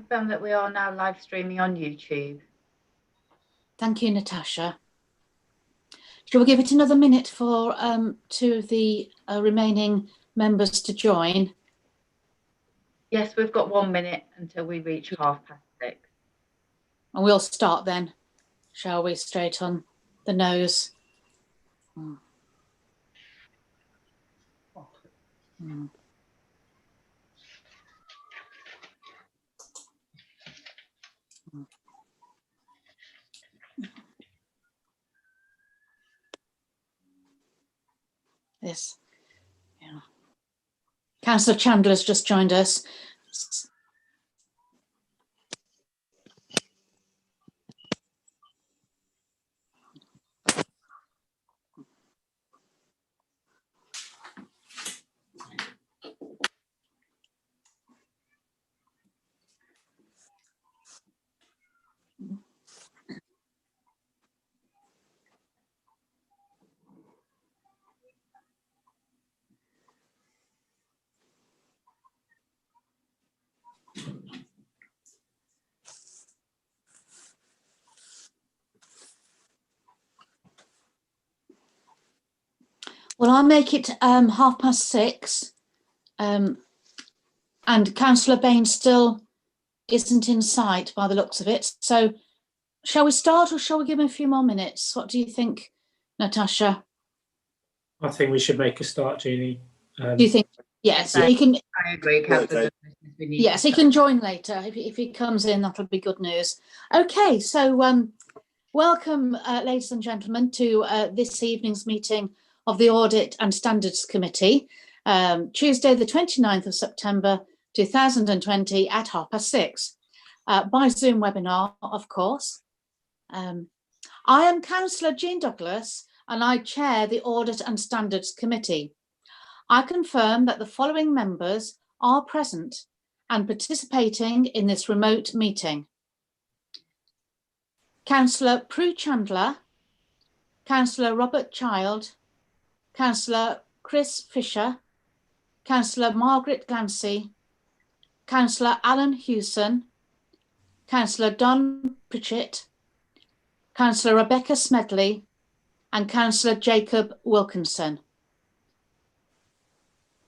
confirm that we are now live streaming on YouTube. Thank you, Natasha. Shall we give it another minute for two of the remaining members to join? Yes, we've got 1 minute until we reach 6:30. And we'll start then, shall we, straight on the nose. This, yeah. Councillor Chandler's just joined us. Well, I'll make it 6:30, and Councillor Bain still isn't in sight by the looks of it. So shall we start or shall we give him a few more minutes? What do you think, Natasha? I think we should make a start, Jeannie. Do you think? Yes, he can. I agree, Councillor. Yes, he can join later. If he comes in, that'll be good news. Okay, so welcome, ladies and gentlemen, to this evening's meeting of the Audit and Standards Committee, Tuesday the 29th of September 2020 at 6:30, by Zoom webinar, of course. I am Councillor Jean Douglas and I chair the Audit and Standards Committee. I confirm that the following members are present and participating in this remote meeting. Councillor Prue Chandler, Councillor Robert Child, Councillor Chris Fisher, Councillor Margaret Glancy, Councillor Alan Hewson, Councillor Don Pritchett, Councillor Rebecca Smedley, and Councillor Jacob Wilkinson.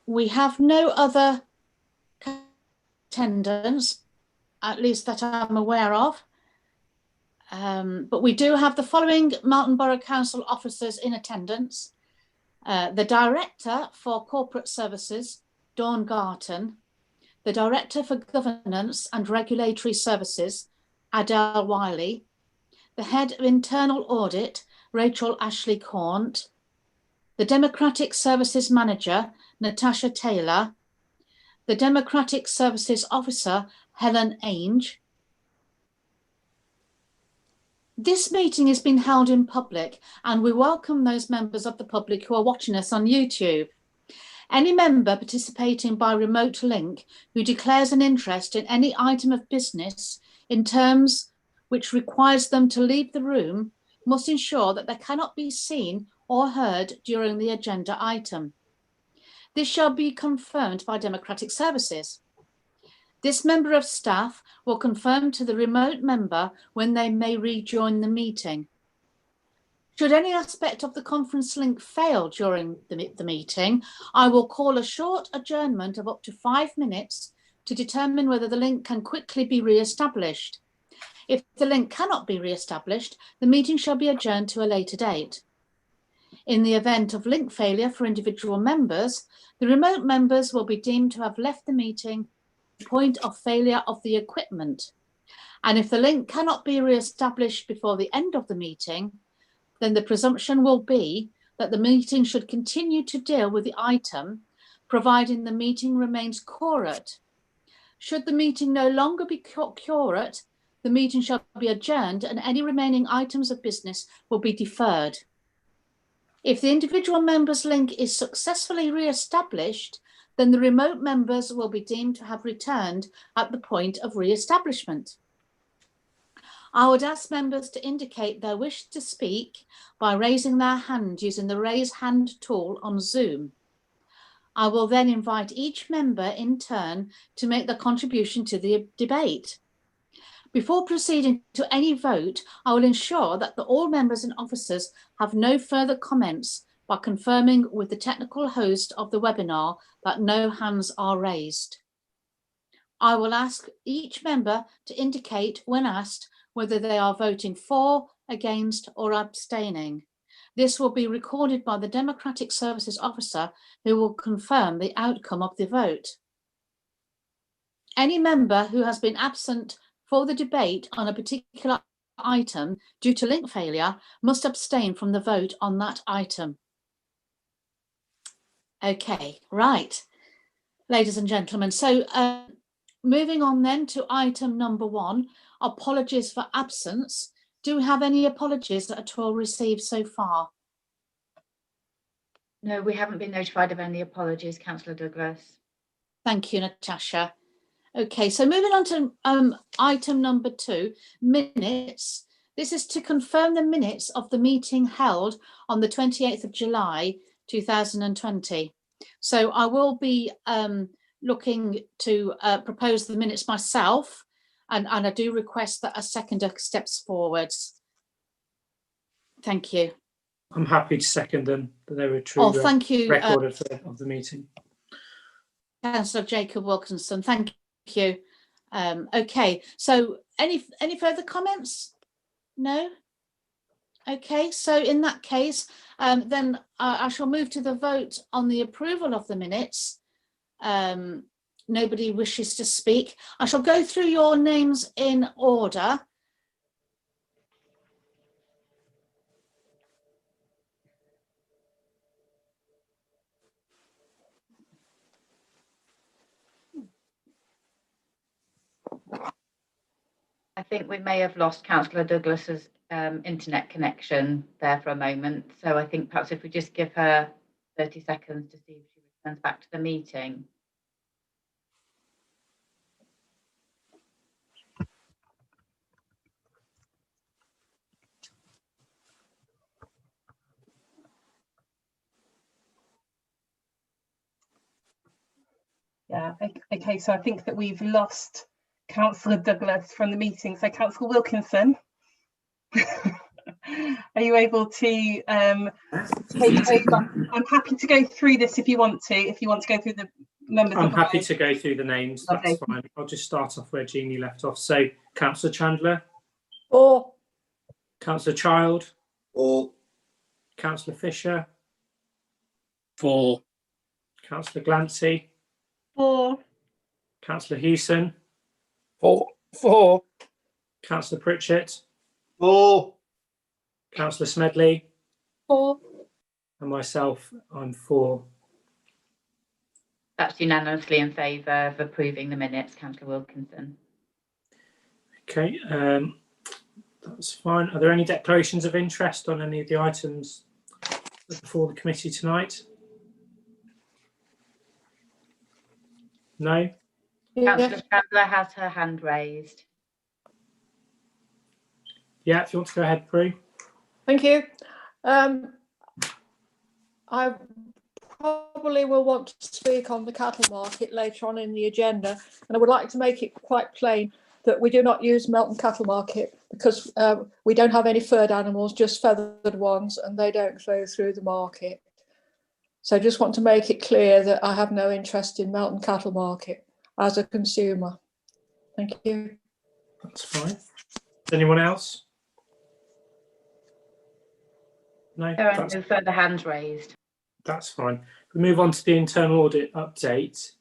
We have no other attendance, at least that I'm aware of, but we do have the following Melton Borough Council officers in attendance. The Director for Corporate Services, Dawn Garton, the Director for Governance and Regulatory Services, Adele Wiley, the Head of Internal Audit, Rachel Ashley Cornt, the Democratic Services Manager, Natasha Taylor, the Democratic Services Officer, Helen Ainge. This meeting is being held in public and we welcome those members of the public who are watching us on YouTube. Any member participating by remote link who declares an interest in any item of business in terms which requires them to leave the room must ensure that they cannot be seen or heard during the agenda item. This shall be confirmed by Democratic Services. This member of staff will confirm to the remote member when they may rejoin the meeting. Should any aspect of the conference link fail during the meeting, I will call a short adjournment of up to 5 minutes to determine whether the link can quickly be re-established. If the link cannot be re-established, the meeting shall be adjourned to a later date. In the event of link failure for individual members, the remote members will be deemed to have left the meeting at the point of failure of the equipment. And if the link cannot be re-established before the end of the meeting, then the presumption will be that the meeting should continue to deal with the item, providing the meeting remains quorate. Should the meeting no longer be quorate, the meeting shall be adjourned and any remaining items of business will be deferred. If the individual member's link is successfully re-established, then the remote members will be deemed to have returned at the point of re-establishment. I would ask members to indicate their wish to speak by raising their hand using the raise hand tool on Zoom. I will then invite each member in turn to make their contribution to the debate. Before proceeding to any vote, I will ensure that all members and officers have no further comments by confirming with the technical host of the webinar that no hands are raised. I will ask each member to indicate when asked whether they are voting for, against or abstaining. This will be recorded by the Democratic Services Officer who will confirm the outcome of the vote. Any member who has been absent for the debate on a particular item due to link failure must abstain from the vote on that item. Okay, right, ladies and gentlemen. So moving on then to item number 1, apologies for absence. Do we have any apologies at all received so far? No, we haven't been notified of any apologies, Councillor Douglas. Thank you, Natasha. Okay, so moving on to item number 2, minutes. This is to confirm the minutes of the meeting held on the 28th of July 2020. So I will be looking to propose the minutes myself, and I do request that a seconder steps forwards. Thank you. I'm happy to second them, that they were true. Thank you, record of the meeting. Councillor Jacob Wilkinson. Thank you. Okay, so any further comments? No? Okay, so in that case, then I shall move to the vote on the approval of the minutes. Nobody wishes to speak. I shall go through your names in order. I think we may have lost Councillor Douglas's internet connection there for a moment. So I think perhaps if we just give her 30 seconds to see if she returns back to the meeting. Yeah, okay, so I think that we've lost Councillor Douglas from the meeting. So Councillor Wilkinson, are you able to take over? I'm happy to go through this if you want to go through the members. I'm happy to go through the names, that's Okay. fine. I'll just start off where Jeannie left off. So Councillor Chandler. For. Councillor Child. For. Councillor Fisher. For. Councillor Glancy. For. Councillor Hewson. For. Councillor Pritchett. For. Councillor Smedley. For. And myself, I'm for. That's unanimously in favour of approving the minutes, Councillor Wilkinson. Okay, that's fine. Are there any declarations of interest on any of the items before the committee tonight? No? Councillor Chandler has her hand raised. Yeah, if you want to go ahead, Prue. Thank you. I probably will want to speak on the cattle market later on in the agenda, and I would like to make it quite plain that we do not use Melton Cattle Market because we don't have any furred animals, just feathered ones, and they don't flow through the market. So I just want to make it clear that I have no interest in Melton Cattle Market as a consumer. Thank you. That's fine. Anyone else? No, There are no further hands raised. that's fine. We move on to the internal audit update.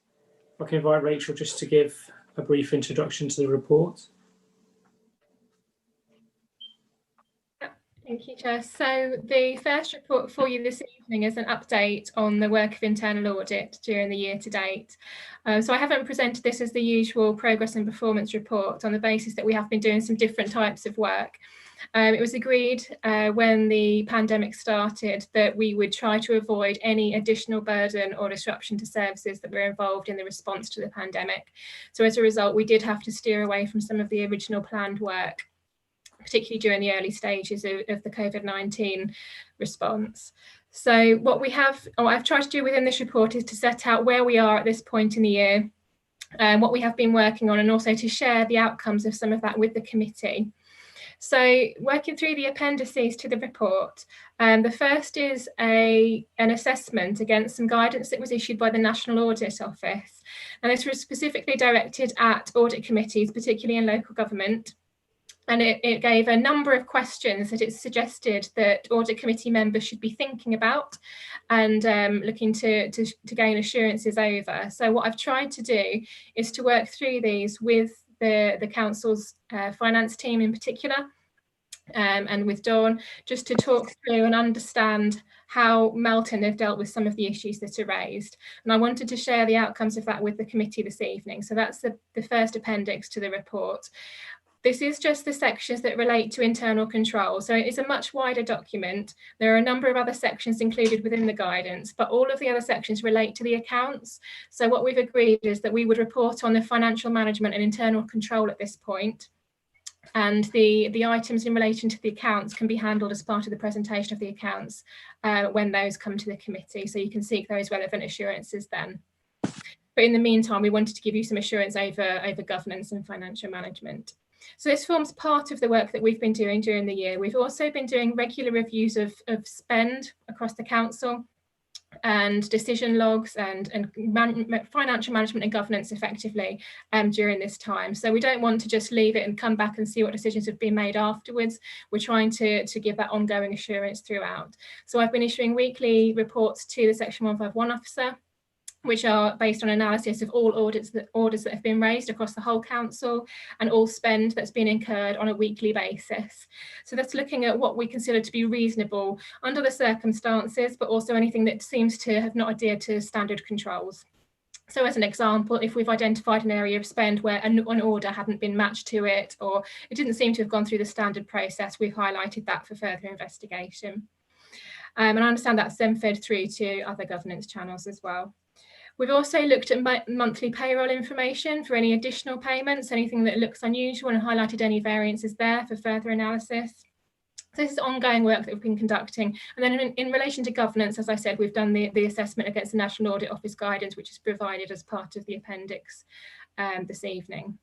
I can invite Rachel just to give a brief introduction to the report. Thank you, Chair. So the first report for you this evening is an update on the work of internal audit during the year to date. So I haven't presented this as the usual progress and performance report on the basis that we have been doing some different types of work. It was agreed when the pandemic started that we would try to avoid any additional burden or disruption to services that were involved in the response to the pandemic. So as a result, we did have to steer away from some of the original planned work, particularly during the early stages of the COVID-19 response. So what I've tried to do within this report is to set out where we are at this point in the year, what we have been working on, and also to share the outcomes of some of that with the committee. So working through the appendices to the report, the first is an assessment against some guidance that was issued by the National Audit Office. And this was specifically directed at audit committees, particularly in local government. And it gave a number of questions that it suggested that audit committee members should be thinking about and looking to gain assurances over. So what I've tried to do is to work through these with the council's finance team in particular, and with Dawn, just to talk through and understand how Melton have dealt with some of the issues that are raised. And I wanted to share the outcomes of that with the committee this evening. So that's the first appendix to the report. This is just the sections that relate to internal control. So it's a much wider document. There are a number of other sections included within the guidance, but all of the other sections relate to the accounts. So what we've agreed is that we would report on the financial management and internal control at this point. And the items in relation to the accounts can be handled as part of the presentation of the accounts when those come to the committee. So you can seek those relevant assurances then. But in the meantime, we wanted to give you some assurance over governance and financial management. So this forms part of the work that we've been doing during the year. We've also been doing regular reviews of spend across the council and decision logs and financial management and governance effectively during this time. So we don't want to just leave it and come back and see what decisions have been made afterwards. We're trying to give that ongoing assurance throughout. So I've been issuing weekly reports to the Section 151 officer, which are based on analysis of all orders that have been raised across the whole council and all spend that's been incurred on a weekly basis. So that's looking at what we consider to be reasonable under the circumstances, but also anything that seems to have not adhered to standard controls. So as an example, if we've identified an area of spend where an order hadn't been matched to it, or it didn't seem to have gone through the standard process, we've highlighted that for further investigation. And I understand that's then fed through to other governance channels as well. We've also looked at monthly payroll information for any additional payments, anything that looks unusual, and highlighted any variances there for further analysis. So this is ongoing work that we've been conducting. And then in relation to governance, as I said, we've done the assessment against the National Audit Office guidance, which is provided as part of the appendix this evening.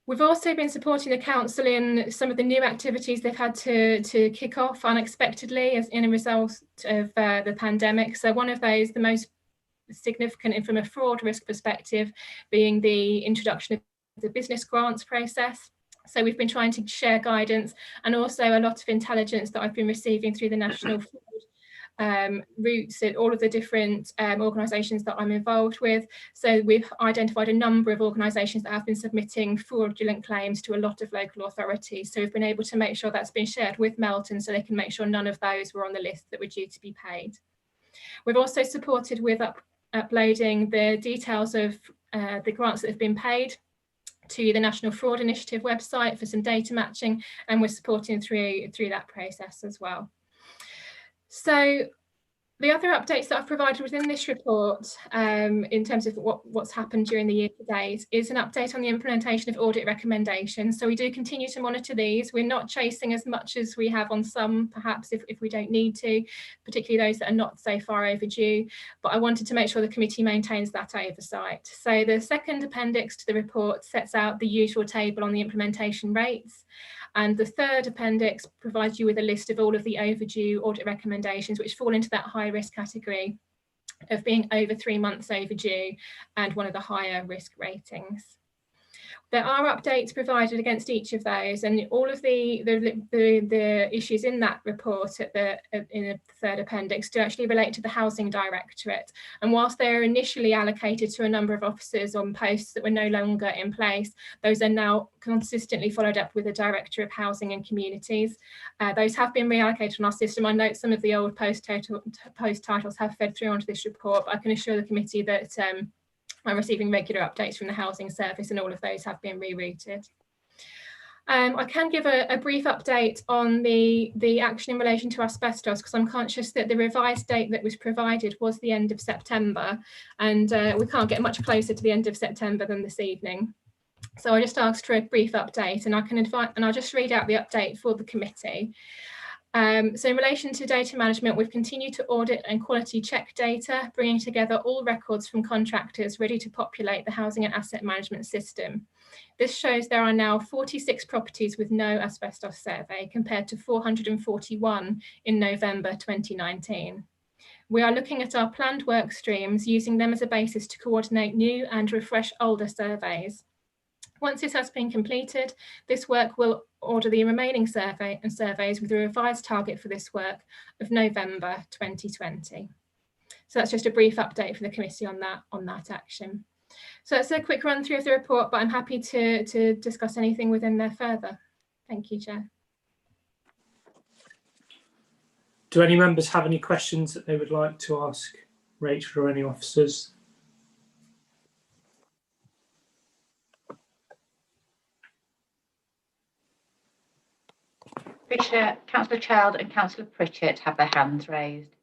We've also been supporting the council in some of the new activities they've had to kick off unexpectedly as in a result of the pandemic. So one of those, the most significant and from a fraud risk perspective, being the introduction of the business grants process. So we've been trying to share guidance and also a lot of intelligence that I've been receiving through the national fraud routes at all of the different organisations that I'm involved with. So we've identified a number of organisations that have been submitting fraudulent claims to a lot of local authorities. So we've been able to make sure that's been shared with Melton so they can make sure none of those were on the list that were due to be paid. We've also supported with uploading the details of the grants that have been paid to the National Fraud Initiative website for some data matching, and we're supporting through that process as well. So the other updates that I've provided within this report in terms of what's happened during the year to date is an update on the implementation of audit recommendations. So we do continue to monitor these. We're not chasing as much as we have on some, perhaps if we don't need to, particularly those that are not so far overdue. But I wanted to make sure the committee maintains that oversight. So the second appendix to the report sets out the usual table on the implementation rates. And the third appendix provides you with a list of all of the overdue audit recommendations, which fall into that high risk category of being over 3 months overdue and one of the higher risk ratings. There are updates provided against each of those, and all of the issues in that report in the third appendix do actually relate to the Housing Directorate. And whilst they are initially allocated to a number of officers on posts that were no longer in place, those are now consistently followed up with the Director of Housing and Communities. Those have been reallocated on our system. I note some of the old post titles have fed through onto this report, but I can assure the committee that I'm receiving regular updates from the Housing Service and all of those have been rerouted. I can give a brief update on the action in relation to asbestos, because I'm conscious that the revised date that was provided was the end of September, and we can't get much closer to the end of September than this evening. So I just asked for a brief update, and I'll just read out the update for the committee. So in relation to data management, we've continued to audit and quality check data, bringing together all records from contractors ready to populate the housing and asset management system. This shows there are now 46 properties with no asbestos survey compared to 441 in November 2019. We are looking at our planned work streams, using them as a basis to coordinate new and refresh older surveys. Once this has been completed, this work will order the remaining surveys with a revised target for this work of November 2020. So that's just a brief update for the committee on that action. So that's a quick run through of the report, but I'm happy to discuss anything within there further. Thank you, Chair. Do any members have any questions that they would like to ask Rachel or any officers? Councillor Child and Councillor Pritchett have their hands raised.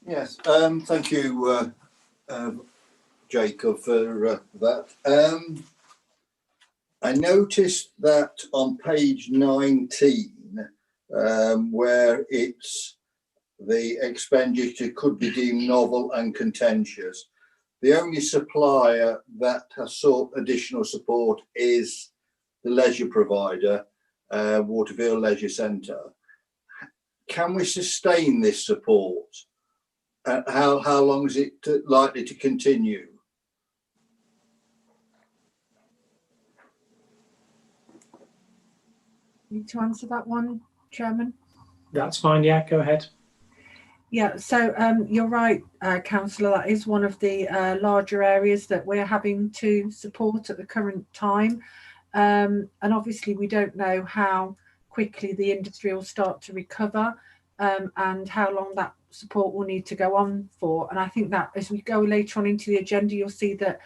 Yes, thank you, Jacob, for that. I noticed that on page 19, where it's the expenditure could be deemed novel and contentious, the only supplier that has sought additional support is the leisure provider, Waterfield Leisure Centre. Can we sustain this support? How long is it likely to continue? Need to answer that one, Chairman? That's fine, yeah, go ahead. Yeah, so you're right, Councillor, that is one of the larger areas that we're having to support at the current time. And obviously we don't know how quickly the industry will start to recover and how long that support will need to go on for. And I think that as we go later on into the agenda, you'll see that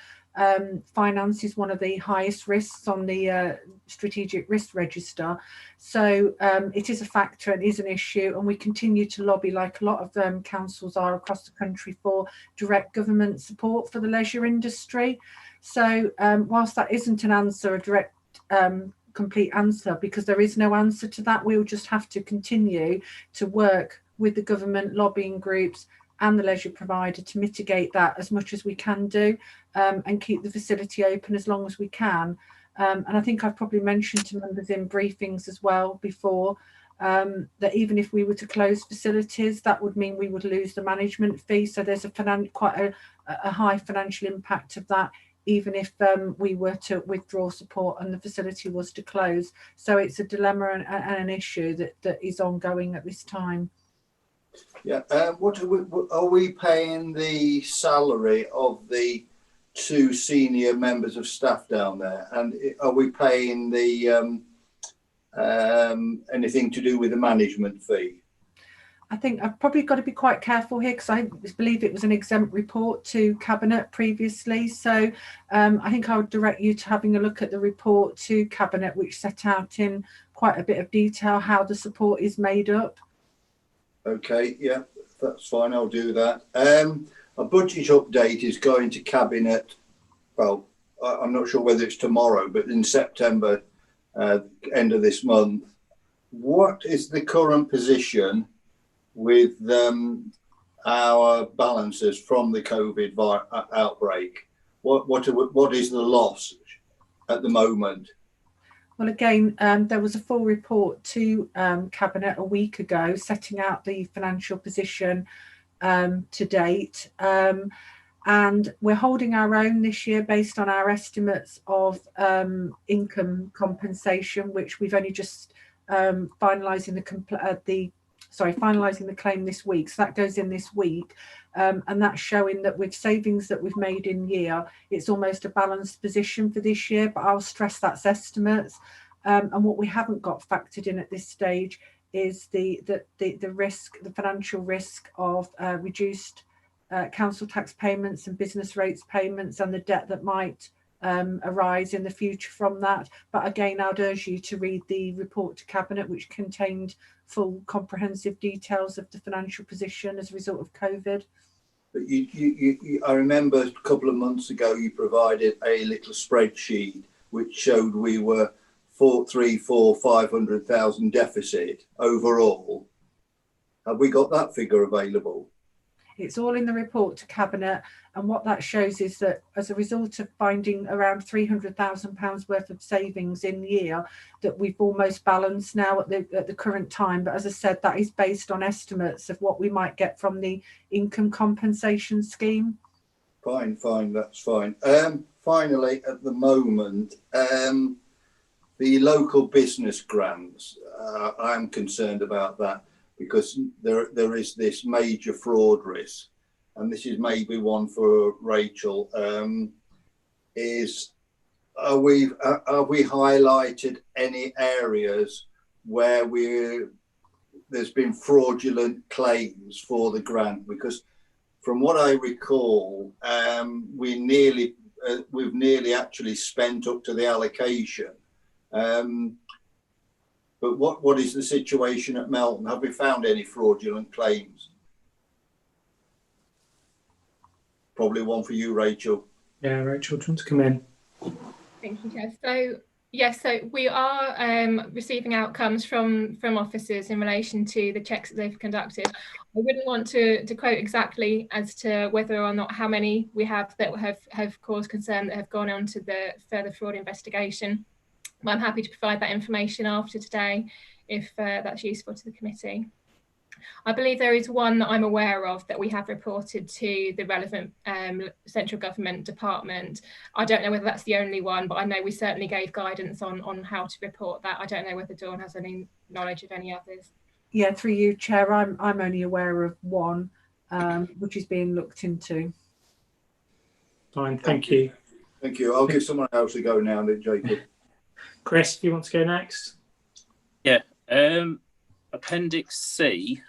finance is one of the highest risks on the strategic risk register. So it is a factor and is an issue, and we continue to lobby, like a lot of councils are across the country, for direct government support for the leisure industry. So whilst that isn't an answer, a direct complete answer, because there is no answer to that, we'll just have to continue to work with the government lobbying groups and the leisure provider to mitigate that as much as we can do, and keep the facility open as long as we can. And I think I've probably mentioned to members in briefings as well before that even if we were to close facilities, that would mean we would lose the management fee. So there's quite a high financial impact of that, even if we were to withdraw support and the facility was to close. So it's a dilemma and an issue that is ongoing at this time. Yeah, what are we paying the salary of the 2 senior members of staff down there, and are we paying the anything to do with the management fee? I think I've probably got to be quite careful here, because I believe it was an exempt report to Cabinet previously. So I think I would direct you to having a look at the report to Cabinet, which set out in quite a bit of detail how the support is made up. Okay, yeah, that's fine, I'll do that. A budget update is going to Cabinet, well, I'm not sure whether it's tomorrow, but in September, end of this month. What is the current position with our balances from the COVID outbreak? What is the loss at the moment? Well, again, there was a full report to Cabinet a week ago setting out the financial position to date. And we're holding our own this year based on our estimates of income compensation, which we've only just finalising the claim this week. So that goes in this week. And that's showing that with savings that we've made in year, it's almost a balanced position for this year, but I'll stress that's estimates. And what we haven't got factored in at this stage is the risk, the financial risk of reduced council tax payments and business rates payments, and the debt that might arise in the future from that. But again, I'd urge you to read the report to Cabinet, which contained full comprehensive details of the financial position as a result of COVID. But I remember a couple of months ago you provided a little spreadsheet which showed we were 500,000 deficit overall. Have we got that figure available? It's all in the report to Cabinet, and what that shows is that as a result of finding around £300,000 worth of savings in year, that we've almost balanced now at the current time. But as I said, that is based on estimates of what we might get from the income compensation scheme. Fine, that's fine. Finally, at the moment, the local business grants, I'm concerned about that, because there is this major fraud risk, and this is maybe one for Rachel. Are we highlighted any areas where there's been fraudulent claims for the grant? Because from what I recall, we've nearly actually spent up to the allocation. But what is the situation at Melton? Have we found any fraudulent claims? Probably one for you, Rachel. Yeah, Rachel, do you want to come in? Thank you, Chair. So yes, so we are receiving outcomes from officers in relation to the checks that they've conducted. I wouldn't want to quote exactly as to whether or not how many we have that have caused concern that have gone on to the further fraud investigation. But I'm happy to provide that information after today if that's useful to the committee. I believe there is one that I'm aware of that we have reported to the relevant central government department. I don't know whether that's the only one, but I know we certainly gave guidance on how to report that. I don't know whether Dawn has any knowledge of any others. Yeah, through you, Chair, I'm only aware of one, which is being looked into. Fine, thank you. Thank you. I'll give someone else a go now, then, Jacob. Chris, if you want to go next. Yeah. Appendix C.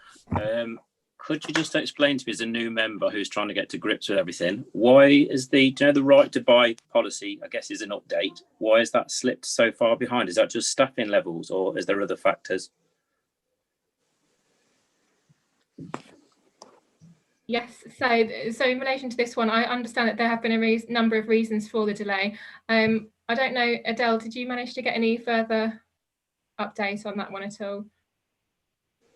Could you just explain to me, as a new member who's trying to get to grips with everything, why is the right to buy policy, I guess, is an update? Why has that slipped so far behind? Is that just staffing levels, or is there other factors? Yes, so in relation to this one, I understand that there have been a number of reasons for the delay. I don't know, Adele, did you manage to get any further update on that one at all?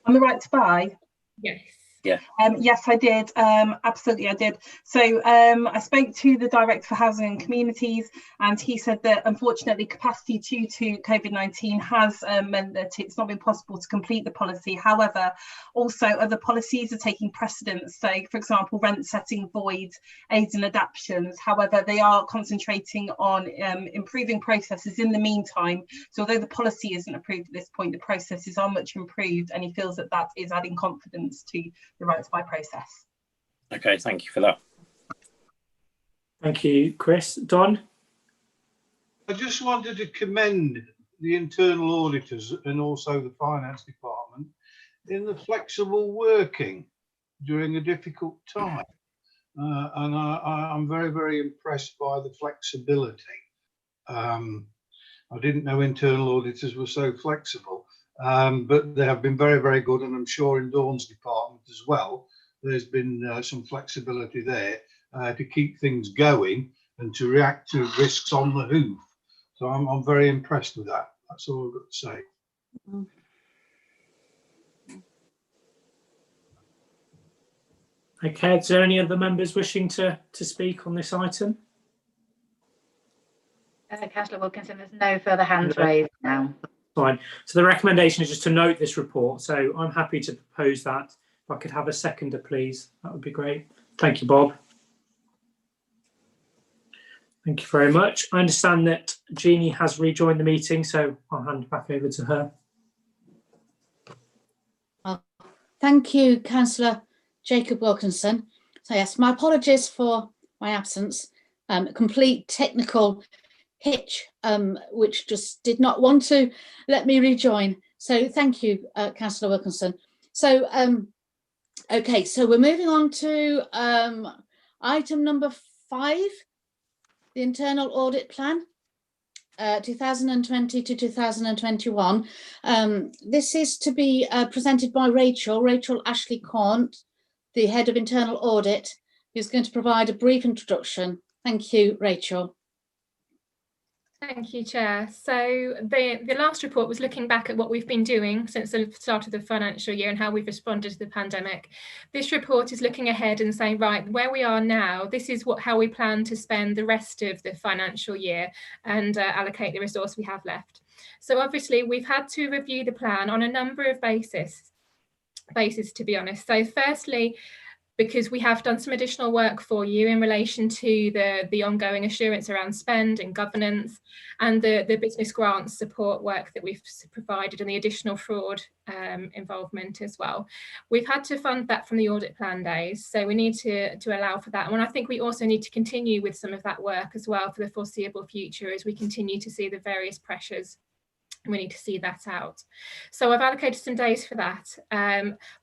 On the right to buy? Yes. Yeah. Yes, I did. Absolutely, I did. So I spoke to the Director for Housing and Communities, and he said that unfortunately capacity due to COVID-19 has meant that it's not been possible to complete the policy. However, also other policies are taking precedence. So, for example, rent setting voids, aids and adaptations. However, they are concentrating on improving processes in the meantime. So although the policy isn't approved at this point, the processes are much improved, and he feels that that is adding confidence to the right to buy process. Okay, thank you for that. Thank you, Chris. Don? I just wanted to commend the internal auditors and also the finance department in the flexible working during a difficult time. And I'm very, very impressed by the flexibility. I didn't know internal auditors were so flexible. But they have been very, very good, and I'm sure in Dawn's department as well, there's been some flexibility there to keep things going and to react to risks on the hoof. So I'm very impressed with that. That's all I've got to say. Okay, is there any other members wishing to speak on this item? Councillor Wilkinson, there's no further hands raised now. Fine. So the recommendation is just to note this report. So I'm happy to propose that. If I could have a seconder, please, that would be great. Thank you, Bob. Thank you very much. I understand that Jeannie has rejoined the meeting, so I'll hand back over to her. Well, thank you, Councillor Jacob Wilkinson. So yes, my apologies for my absence. Complete technical hitch, which just did not want to let me rejoin. So thank you, Councillor Wilkinson. So, okay, so we're moving on to item number 5, the internal audit plan, 2020 to 2021. This is to be presented by Rachel Ashley Cornt, the head of internal audit, who's going to provide a brief introduction. Thank you, Rachel. Thank you, Chair. So the last report was looking back at what we've been doing since the start of the financial year and how we've responded to the pandemic. This report is looking ahead and saying, right, where we are now, this is how we plan to spend the rest of the financial year and allocate the resource we have left. So obviously we've had to review the plan on a number of bases, to be honest. So firstly, because we have done some additional work for you in relation to the ongoing assurance around spend and governance and the business grants support work that we've provided and the additional fraud involvement as well. We've had to fund that from the audit plan days, so we need to allow for that. And I think we also need to continue with some of that work as well for the foreseeable future as we continue to see the various pressures. We need to see that out. So I've allocated some days for that.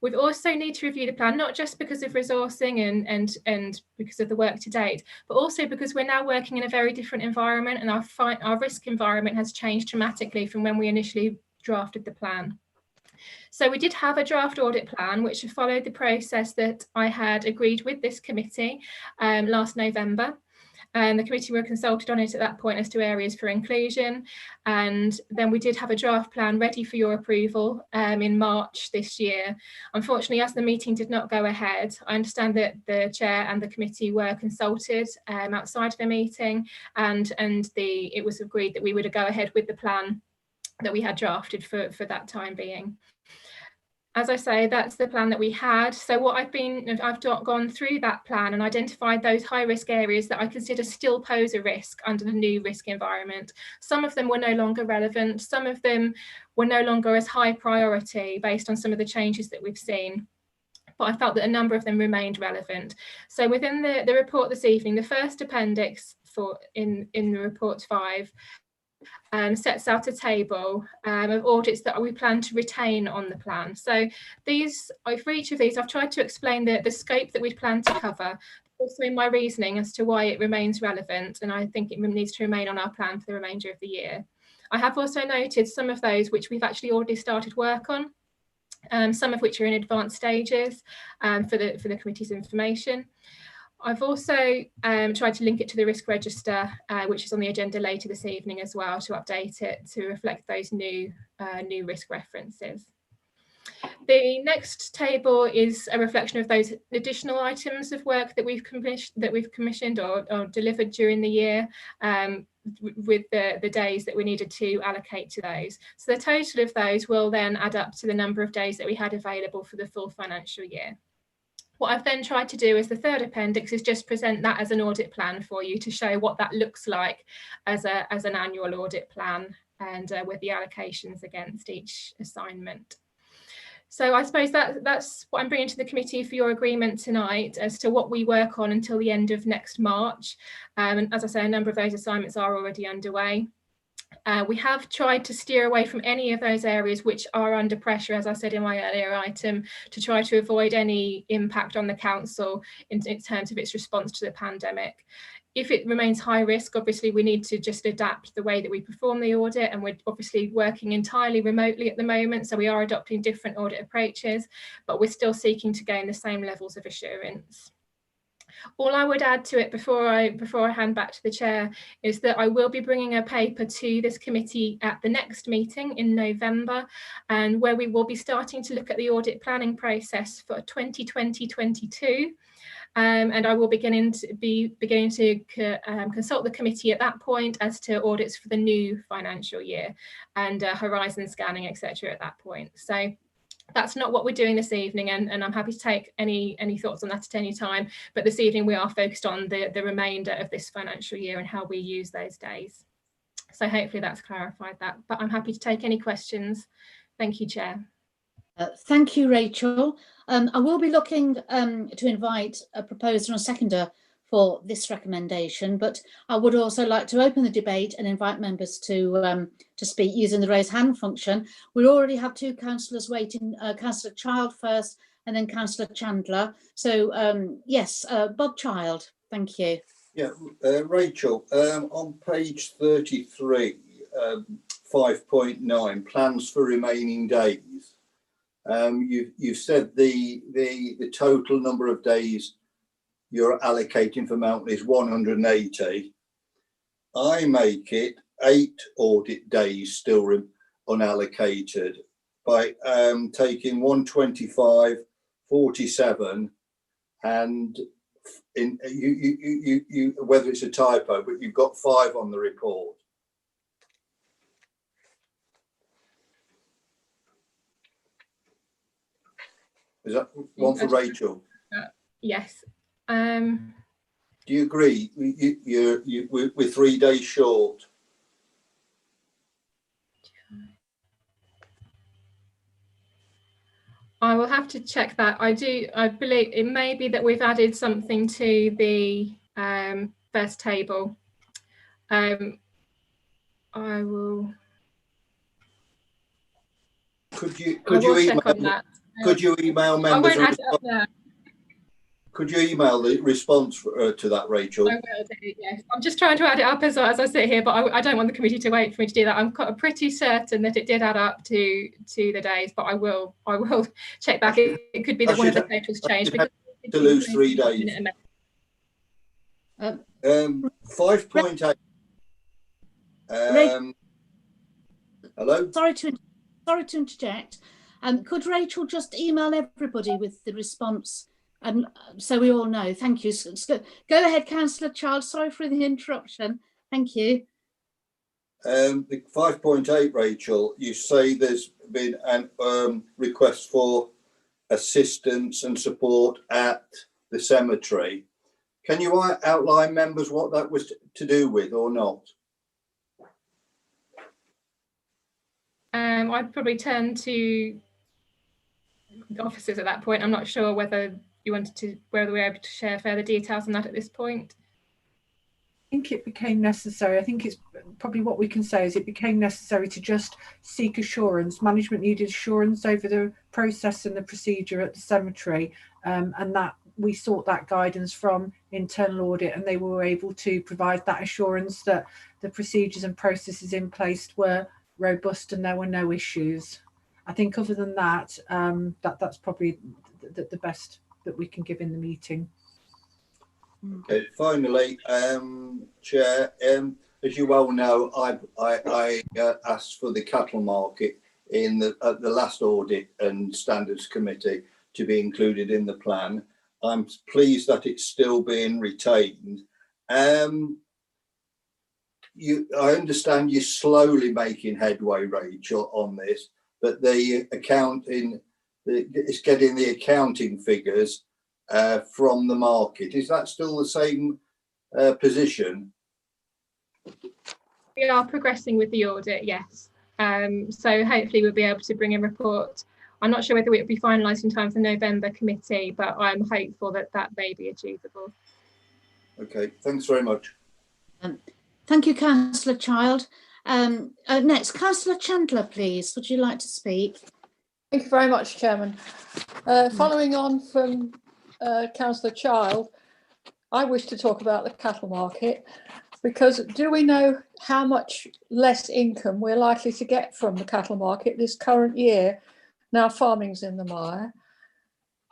We also need to review the plan, not just because of resourcing and because of the work to date, but also because we're now working in a very different environment and our risk environment has changed dramatically from when we initially drafted the plan. So we did have a draft audit plan, which followed the process that I had agreed with this committee last November. And the committee were consulted on it at that point as to areas for inclusion. And then we did have a draft plan ready for your approval in March this year. Unfortunately, as the meeting did not go ahead, I understand that the chair and the committee were consulted outside of the meeting, and it was agreed that we would go ahead with the plan that we had drafted for that time being. As I say, that's the plan that we had. So what I've gone through that plan and identified those high risk areas that I consider still pose a risk under the new risk environment. Some of them were no longer relevant. Some of them were no longer as high priority based on some of the changes that we've seen. But I felt that a number of them remained relevant. So within the report this evening, the first appendix in the report 5 sets out a table of audits that we plan to retain on the plan. So for each of these, I've tried to explain the scope that we'd plan to cover, also in my reasoning as to why it remains relevant, and I think it needs to remain on our plan for the remainder of the year. I have also noted some of those which we've actually already started work on, some of which are in advanced stages for the committee's information. I've also tried to link it to the risk register, which is on the agenda later this evening as well, to update it to reflect those new risk references. The next table is a reflection of those additional items of work that we've commissioned or delivered during the year, with the days that we needed to allocate to those. So the total of those will then add up to the number of days that we had available for the full financial year. What I've then tried to do as the third appendix is just present that as an audit plan for you to show what that looks like as an annual audit plan and with the allocations against each assignment. So I suppose that's what I'm bringing to the committee for your agreement tonight as to what we work on until the end of next March. And as I say, a number of those assignments are already underway. We have tried to steer away from any of those areas which are under pressure, as I said in my earlier item, to try to avoid any impact on the council in terms of its response to the pandemic. If it remains high risk, obviously we need to just adapt the way that we perform the audit, and we're obviously working entirely remotely at the moment, so we are adopting different audit approaches, but we're still seeking to gain the same levels of assurance. All I would add to it before I hand back to the chair is that I will be bringing a paper to this committee at the next meeting in November, and where we will be starting to look at the audit planning process for 2020-22. And I will be beginning to consult the committee at that point as to audits for the new financial year and horizon scanning, etc. at that point. So that's not what we're doing this evening, and I'm happy to take any thoughts on that at any time. But this evening we are focused on the remainder of this financial year and how we use those days. So hopefully that's clarified that, but I'm happy to take any questions. Thank you, Chair. Thank you, Rachel. I will be looking to invite a proposer and seconder for this recommendation, but I would also like to open the debate and invite members to speak using the raise hand function. We already have two councillors waiting, Councillor Child first and then Councillor Chandler. So yes, Bob Child, thank you. Yeah, Rachel, on page 33, 5.9, plans for remaining days. You've said the total number of days you're allocating for Mountain is 180. I make it 8 audit days still unallocated by taking 125.47 and in you whether it's a typo, but you've got 5 on the report. Is that one for Rachel? Yes. Do you agree? We're 3 days short. I will have to check that. I believe it may be that we've added something to the first table. I will. Could you check on that. Could you email members? I won't add it up now. Could you email the response to that, Rachel? I will do, yes. I'm just trying to add it up as I sit here, but I don't want the committee to wait for me to do that. I'm pretty certain that it did add up to the days, but I will check back. It could be that one of the totals changed. To lose 3 days. 5.8. Hello. Sorry to interject. Could Rachel just email everybody with the response? And so we all know. Thank you. Go ahead, Councillor Child. Sorry for the interruption. Thank you. The 5.8, Rachel, you say there's been an request for assistance and support at the cemetery. Can you outline, members, what that was to do with or not? I'd probably turn to the officers at that point. I'm not sure whether whether we're able to share further details on that at this point. I think it became necessary. I think it's probably what we can say is it became necessary to just seek assurance. Management needed assurance over the process and the procedure at the cemetery, and that we sought that guidance from internal audit, and they were able to provide that assurance that the procedures and processes in place were robust and there were no issues. I think other than that, that's probably the best that we can give in the meeting. Okay, finally, Chair, as you well know, I asked for the cattle market in the last audit and standards committee to be included in the plan. I'm pleased that it's still being retained. I understand you're slowly making headway, Rachel, on this, but the accounting, it's getting the accounting figures from the market. Is that still the same position? We are progressing with the audit, yes. So hopefully we'll be able to bring a report. I'm not sure whether it will be finalised in time for the November committee, but I'm hopeful that that may be achievable. Okay, thanks very much. Thank you, Councillor Child. Next, Councillor Chandler, please. Would you like to speak? Thank you very much, Chairman. Following on from Councillor Child, I wish to talk about the cattle market, because do we know how much less income we're likely to get from the cattle market this current year? Now farming's in the mire.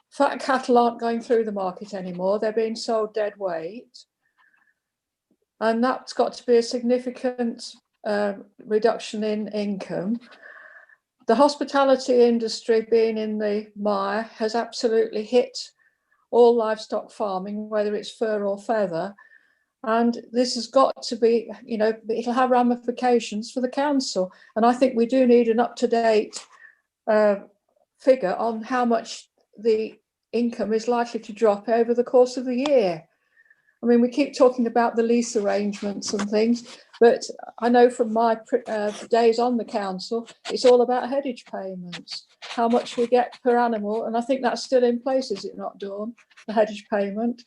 Fat cattle aren't going through the market anymore. They're being sold dead weight. And that's got to be a significant reduction in income. The hospitality industry being in the mire has absolutely hit all livestock farming, whether it's fur or feather. And this has got to be, you know, it'll have ramifications for the council. And I think we do need an up-to-date figure on how much the income is likely to drop over the course of the year. I mean, we keep talking about the lease arrangements and things, but I know from my days on the council, it's all about headage payments, how much we get per animal. And I think that's still in place, is it not, Dawn, the headage payment?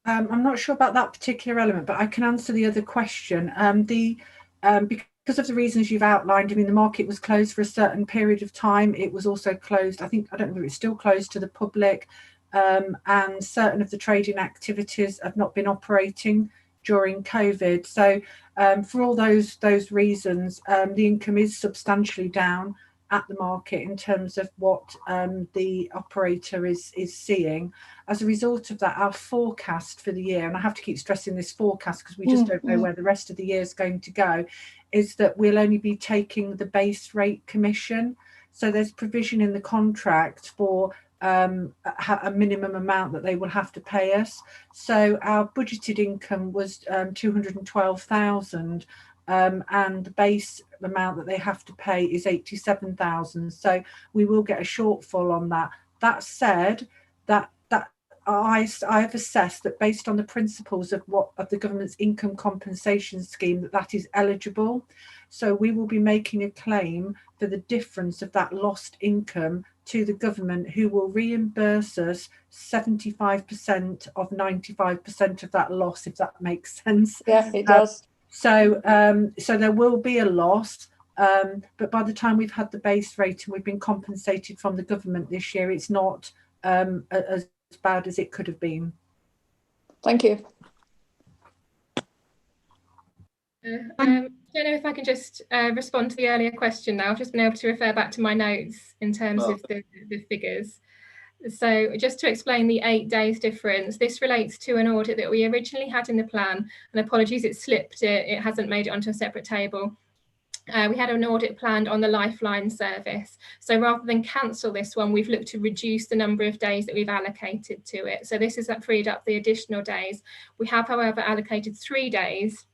I'm not sure about that particular element, but I can answer the other question. Because of the reasons you've outlined, I mean, the market was closed for a certain period of time. It was also closed, I don't know if it's still closed to the public, and certain of the trading activities have not been operating during COVID. So for all those reasons, the income is substantially down at the market in terms of what the operator is seeing. As a result of that, our forecast for the year, and I have to keep stressing this forecast because we just don't know where the rest of the year is going to go, is that we'll only be taking the base rate commission. So there's provision in the contract for a minimum amount that they will have to pay us. So our budgeted income was 212,000, and the base amount that they have to pay is 87,000. So we will get a shortfall on that. That said, that I have assessed that based on the principles of the government's income compensation scheme, that is eligible. So we will be making a claim for the difference of that lost income to the government, who will reimburse us 75% of 95% of that loss, if that makes sense. Yeah, it does. So there will be a loss, but by the time we've had the base rate and we've been compensated from the government this year, it's not as bad as it could have been. Thank you. I don't know if I can just respond to the earlier question now. I've just been able to refer back to my notes in terms of the figures. So just to explain the 8 days difference, this relates to an audit that we originally had in the plan, and apologies, it slipped, it hasn't made it onto a separate table. We had an audit planned on the Lifeline service. So rather than cancel this one, we've looked to reduce the number of days that we've allocated to it. So this has freed up the additional days. We have, however, allocated 3 days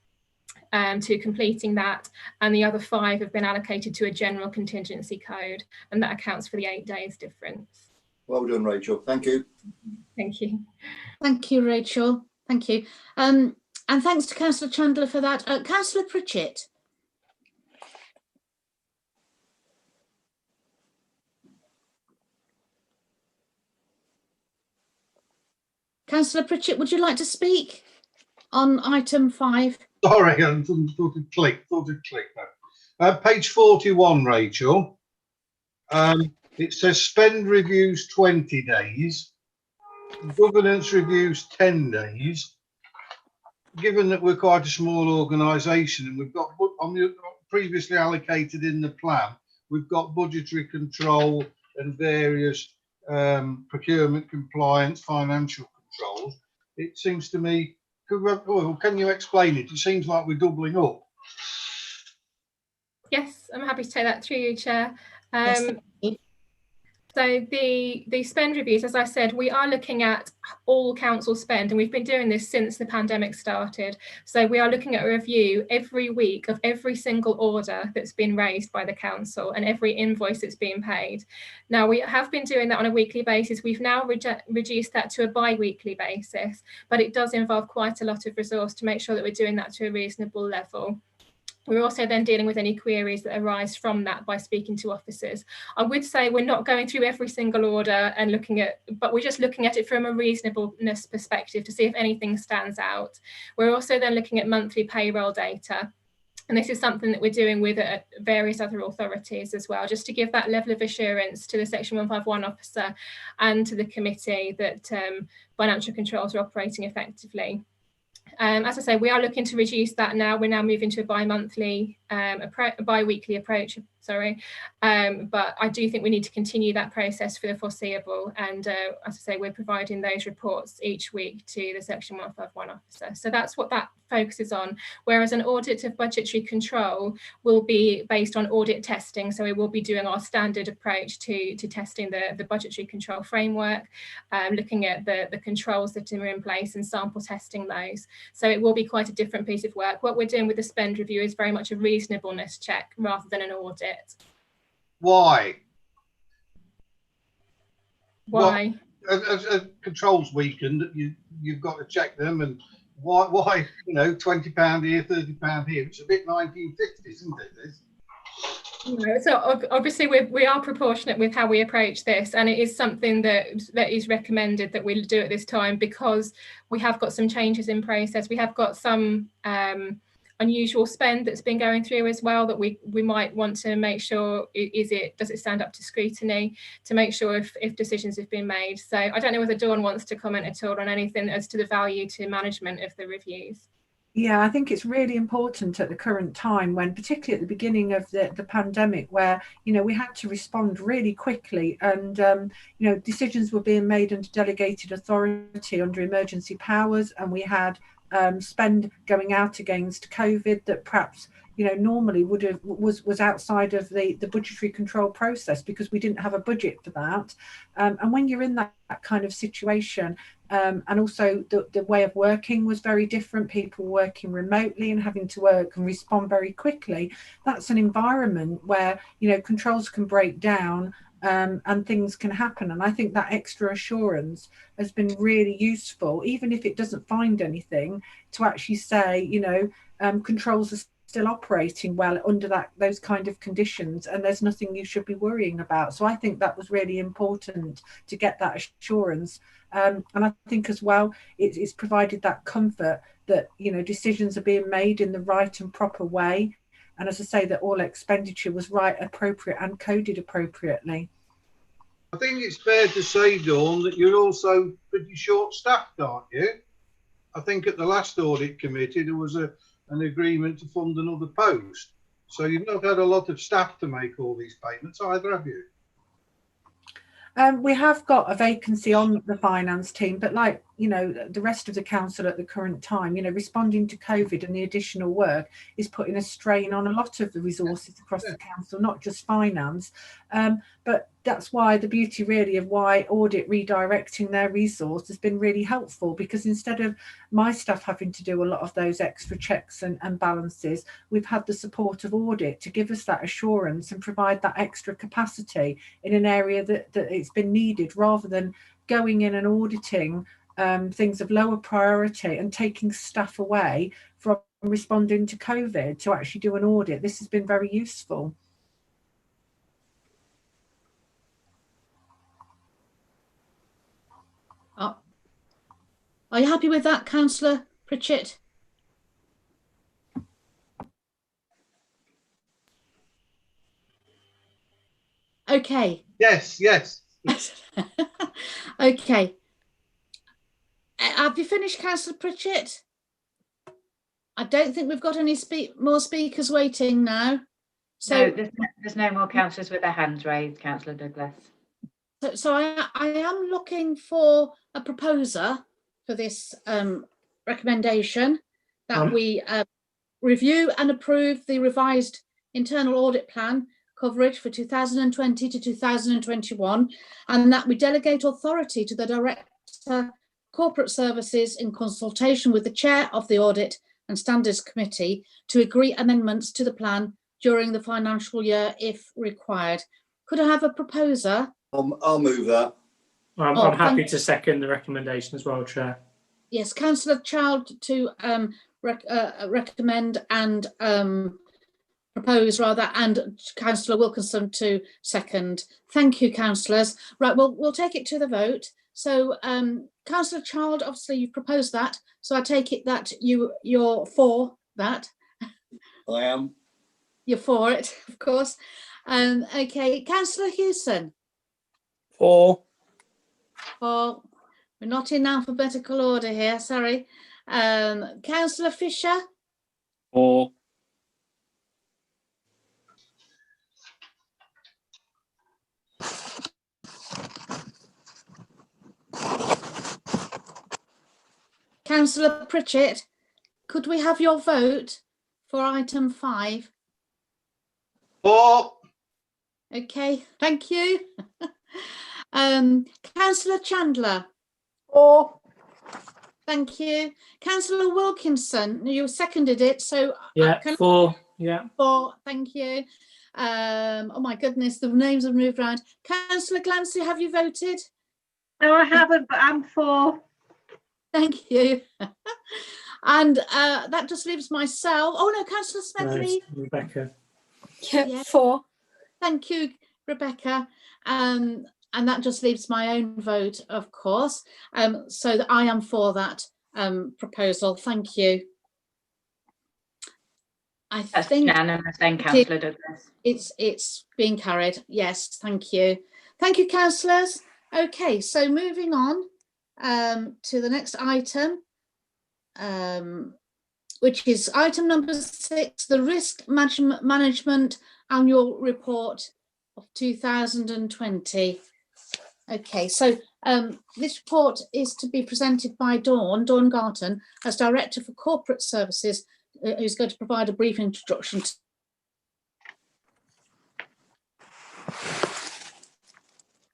to completing that, and the other 5 have been allocated to a general contingency code, and that accounts for the 8 days difference. Well done, Rachel. Thank you. Thank you. Thank you, Rachel. Thank you. And thanks to Councillor Chandler for that. Councillor Pritchett. Councillor Pritchett, would you like to speak on item 5? Sorry, I thought it clicked. No. Page 41, Rachel. It says spend reviews 20 days, governance reviews 10 days. Given that we're quite a small organisation and we've got previously allocated in the plan, we've got budgetary control and various procurement compliance, financial controls. It seems to me, can you explain it? It seems like we're doubling up. Yes, I'm happy to take that through you, Chair. Yes, So the spend reviews, as I said, we are looking at all council spend, and we've been doing this since the pandemic started. So we are looking at a review every week of every single order that's been raised by the council and every invoice that's being paid. Now, we have been doing that on a weekly basis. We've now reduced that to a bi-weekly basis, but it does involve quite a lot of resource to make sure that we're doing that to a reasonable level. We're also then dealing with any queries that arise from that by speaking to officers. I would say we're not going through every single order and but we're just looking at it from a reasonableness perspective to see if anything stands out. We're also then looking at monthly payroll data. And this is something that we're doing with various other authorities as well, just to give that level of assurance to the Section 151 officer and to the committee that financial controls are operating effectively. As I say, we are looking to reduce that now. We're now moving to a bi-weekly approach, but I do think we need to continue that process for the foreseeable. And as I say, we're providing those reports each week to the Section 151 officer. So that's what that focuses on. Whereas an audit of budgetary control will be based on audit testing. So we will be doing our standard approach to testing the budgetary control framework, looking at the controls that are in place and sample testing those. So it will be quite a different piece of work. What we're doing with the spend review is very much a reasonableness check rather than an audit. Why? Why? As controls weakened, you've got to check them, and why £20 here, £30 here? It's a bit 1950s, isn't it? No, so obviously we are proportionate with how we approach this, and it is something that is recommended that we'll do at this time because we have got some changes in process. We have got some unusual spend that's been going through as well that we might want to make sure does it stand up to scrutiny, to make sure if decisions have been made. So I don't know whether Dawn wants to comment at all on anything as to the value to management of the reviews. Yeah, I think it's really important at the current time when, particularly at the beginning of the pandemic, where, you know, we had to respond really quickly and, you know, decisions were being made under delegated authority, under emergency powers, and we had spend going out against COVID that perhaps, you know, normally was outside of the budgetary control process because we didn't have a budget for that. And when you're in that kind of situation, and also the way of working was very different. People working remotely and having to work and respond very quickly. That's an environment where, you know, controls can break down and things can happen. And I think that extra assurance has been really useful, even if it doesn't find anything, to actually say, you know, controls are still operating well under those kind of conditions, and there's nothing you should be worrying about. So I think that was really important to get that assurance. And I think as well, it's provided that comfort that, you know, decisions are being made in the right and proper way. And as I say, that all expenditure was right, appropriate and coded appropriately. I think it's fair to say, Dawn, that you're also pretty short-staffed, aren't you? I think at the last audit committee, there was an agreement to fund another post. So you've not had a lot of staff to make all these payments either, have you? We have got a vacancy on the finance team, but like, you know, the rest of the council at the current time, you know, responding to COVID and the additional work is putting a strain on a lot of the resources across the council, not just finance. But that's why the beauty really of why audit redirecting their resource has been really helpful, because instead of my staff having to do a lot of those extra checks and balances, we've had the support of audit to give us that assurance and provide that extra capacity in an area that it's been needed, rather than going in and auditing things of lower priority and taking staff away from responding to COVID to actually do an audit. This has been very useful. Are you happy with that, Councillor Pritchett? Okay. Yes, yes. Okay. Have you finished, Councillor Pritchett? I don't think we've got any more speakers waiting now. So no, there's no more councillors with their hands raised, Councillor Douglas. So I am looking for a proposer for this recommendation that we review and approve the revised internal audit plan coverage for 2020 to 2021, and that we delegate authority to the Director Corporate Services in consultation with the Chair of the Audit and Standards Committee to agree amendments to the plan during the financial year if required. Could I have a proposer? I'll move that. I'm happy to second the recommendation as well, Chair. Yes, Councillor Child to recommend and propose rather, and Councillor Wilkinson to second. Thank you, councillors. Right, we'll take it to the vote. So Councillor Child, obviously you've proposed that, so I take it that you're for that. I am. You're for it, of course. Okay, Councillor Hewson. For. We're not in alphabetical order here, sorry. Councillor Fisher. For. Councillor Pritchett, could we have your vote for item 5? For. Okay, thank you. Councillor Chandler. For. Thank you. Councillor Wilkinson, you seconded it, so yeah, for. Yeah. For, thank you. Oh my goodness, the names have moved around. Councillor Glancy, have you voted? No, I haven't, but I'm for. Thank you. And that just leaves myself. Oh no, Councillor Smedley. No, Rebecca. Yeah, for. Thank you, Rebecca. And that just leaves my own vote, of course. So that I am for that proposal. Thank you. That's think unanimous then, Councillor Douglas. It's being carried. Yes, thank you. Thank you, councillors. Okay, so moving on to the next item. which is item number 6, the Risk Management Annual Report of 2020. Okay, so this report is to be presented by Dawn Garton as Director for Corporate Services, who's going to provide a brief introduction.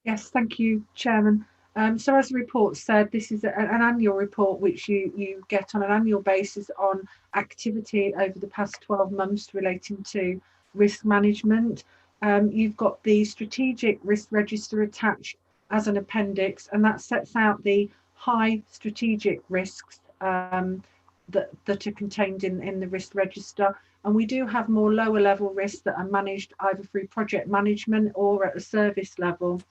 Yes, thank you, Chairman. So as the report said, this is an annual report which you get on an annual basis on activity over the past 12 months relating to risk management. You've got the strategic risk register attached as an appendix, and that sets out the high strategic risks that are contained in the risk register. And we do have more lower level risks that are managed either through project management or at a service level.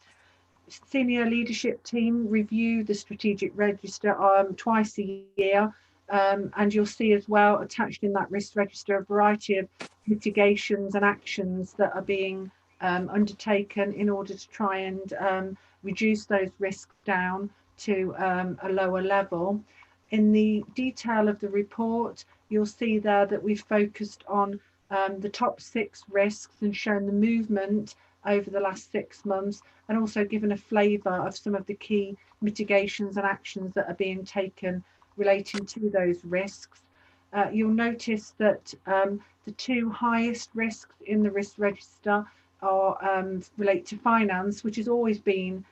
Senior leadership team review the strategic register twice a year, and you'll see as well attached in that risk register a variety of mitigations and actions that are being undertaken in order to try and reduce those risks down to a lower level. In the detail of the report, you'll see there that we've focused on the top 6 risks and shown the movement over the last 6 months, and also given a flavour of some of the key mitigations and actions that are being taken relating to those risks. You'll notice that the 2 highest risks in the risk register are relate to finance, which has always been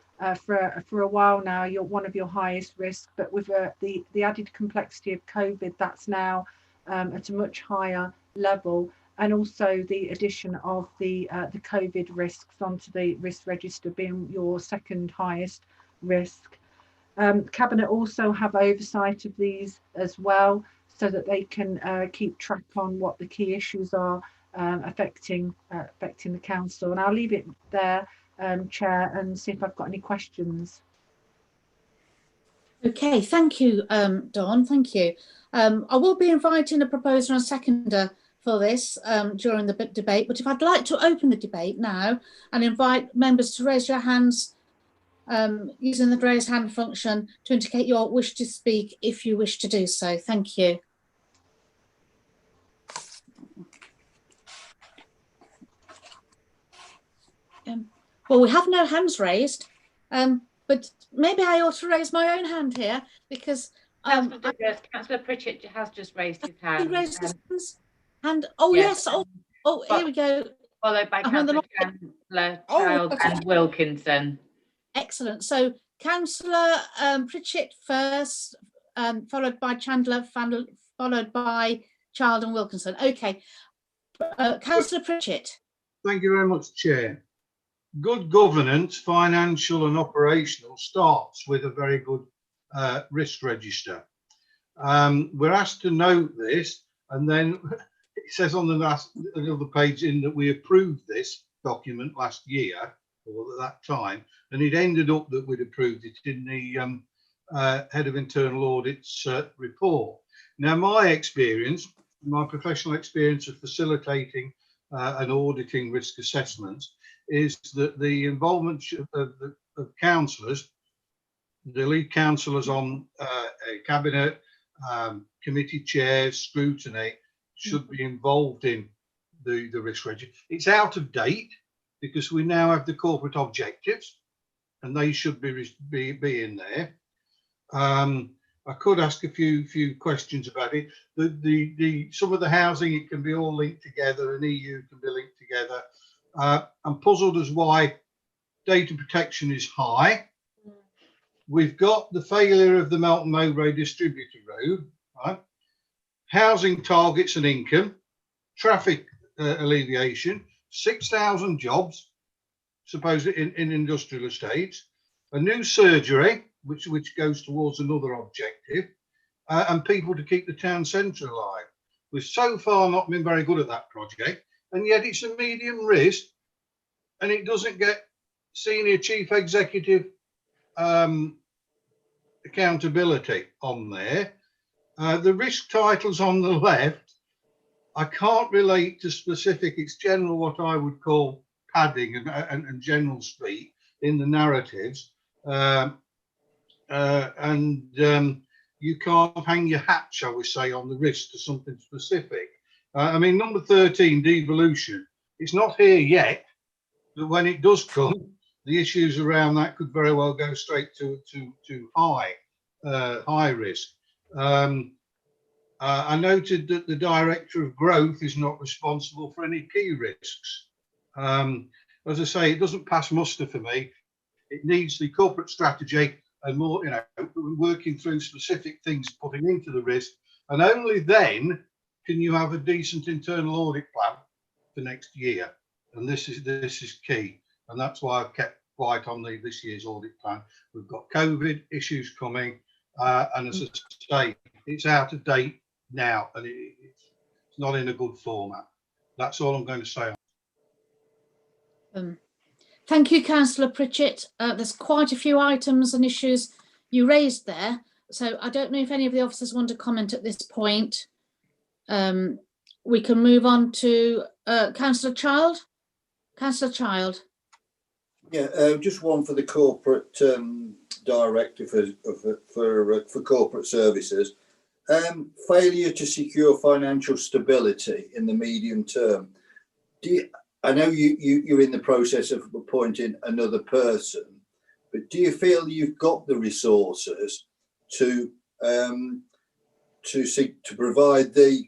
for a while now one of your highest risks, but with the added complexity of COVID, that's now at a much higher level. And also the addition of the COVID risks onto the risk register being your second highest risk. Cabinet also have oversight of these as well, so that they can keep track on what the key issues are affecting the council. And I'll leave it there, Chair, and see if I've got any questions. Okay, thank you, Dawn. Thank you. I will be inviting a proposer and seconder for this during the debate, but if I'd like to open the debate now and invite members to raise your hands using the raise hand function to indicate your wish to speak if you wish to do so. Thank you. Well, we have no hands raised, but maybe I ought to raise my own hand here because Councillor Pritchett has just raised his hand. He raised his hands. And yes, here we go. Followed by Councillor Child and Wilkinson. Excellent. So Councillor Pritchett first, followed by Chandler, followed by Child and Wilkinson. Okay, Councillor Pritchett. Thank you very much, Chair. Good governance, financial and operational, starts with a very good risk register. We're asked to note this, and then it says on another page in that we approved this document last year, or at that time, and it ended up that we'd approved it in the Head of Internal Audit's report. Now, my professional experience of facilitating and auditing risk assessments is that the involvement of councillors, the lead councillors on a cabinet, committee chairs, scrutiny, should be involved in the risk register. It's out of date because we now have the corporate objectives, and they should be in there. I could ask a few questions about it. Some of the housing, it can be all linked together, and EU can be linked together. I'm puzzled as why data protection is high. We've got the failure of the Melton Mowbray distributor road, right? Housing targets and income, traffic alleviation, 6,000 jobs, supposedly in industrial estates, a new surgery, which goes towards another objective, and people to keep the town centre alive. We've so far not been very good at that project, and yet it's a medium risk, and it doesn't get senior chief executive accountability on there. The risk titles on the left, I can't relate to specific, it's general, what I would call padding and general speak in the narratives. you can't hang your hat, shall we say, on the risk to something specific. I mean, number 13, devolution. It's not here yet, but when it does come, the issues around that could very well go straight to high risk. I noted that the Director of Growth is not responsible for any key risks. As I say, it doesn't pass muster for me. It needs the corporate strategy and more, working through specific things, putting into the risk, and only then can you have a decent internal audit plan for next year. And this is key, and that's why I've kept quiet on this year's audit plan. We've got COVID issues coming, and as I say, it's out of date now, and it's not in a good format. That's all I'm going to say. Thank you, Councillor Pritchett. There's quite a few items and issues you raised there, so I don't know if any of the officers want to comment at this point. We can move on to Councillor Child. Councillor Child. Yeah, just one for the corporate director for corporate services. Failure to secure financial stability in the medium term. I know you're in the process of appointing another person, but do you feel you've got the resources to provide the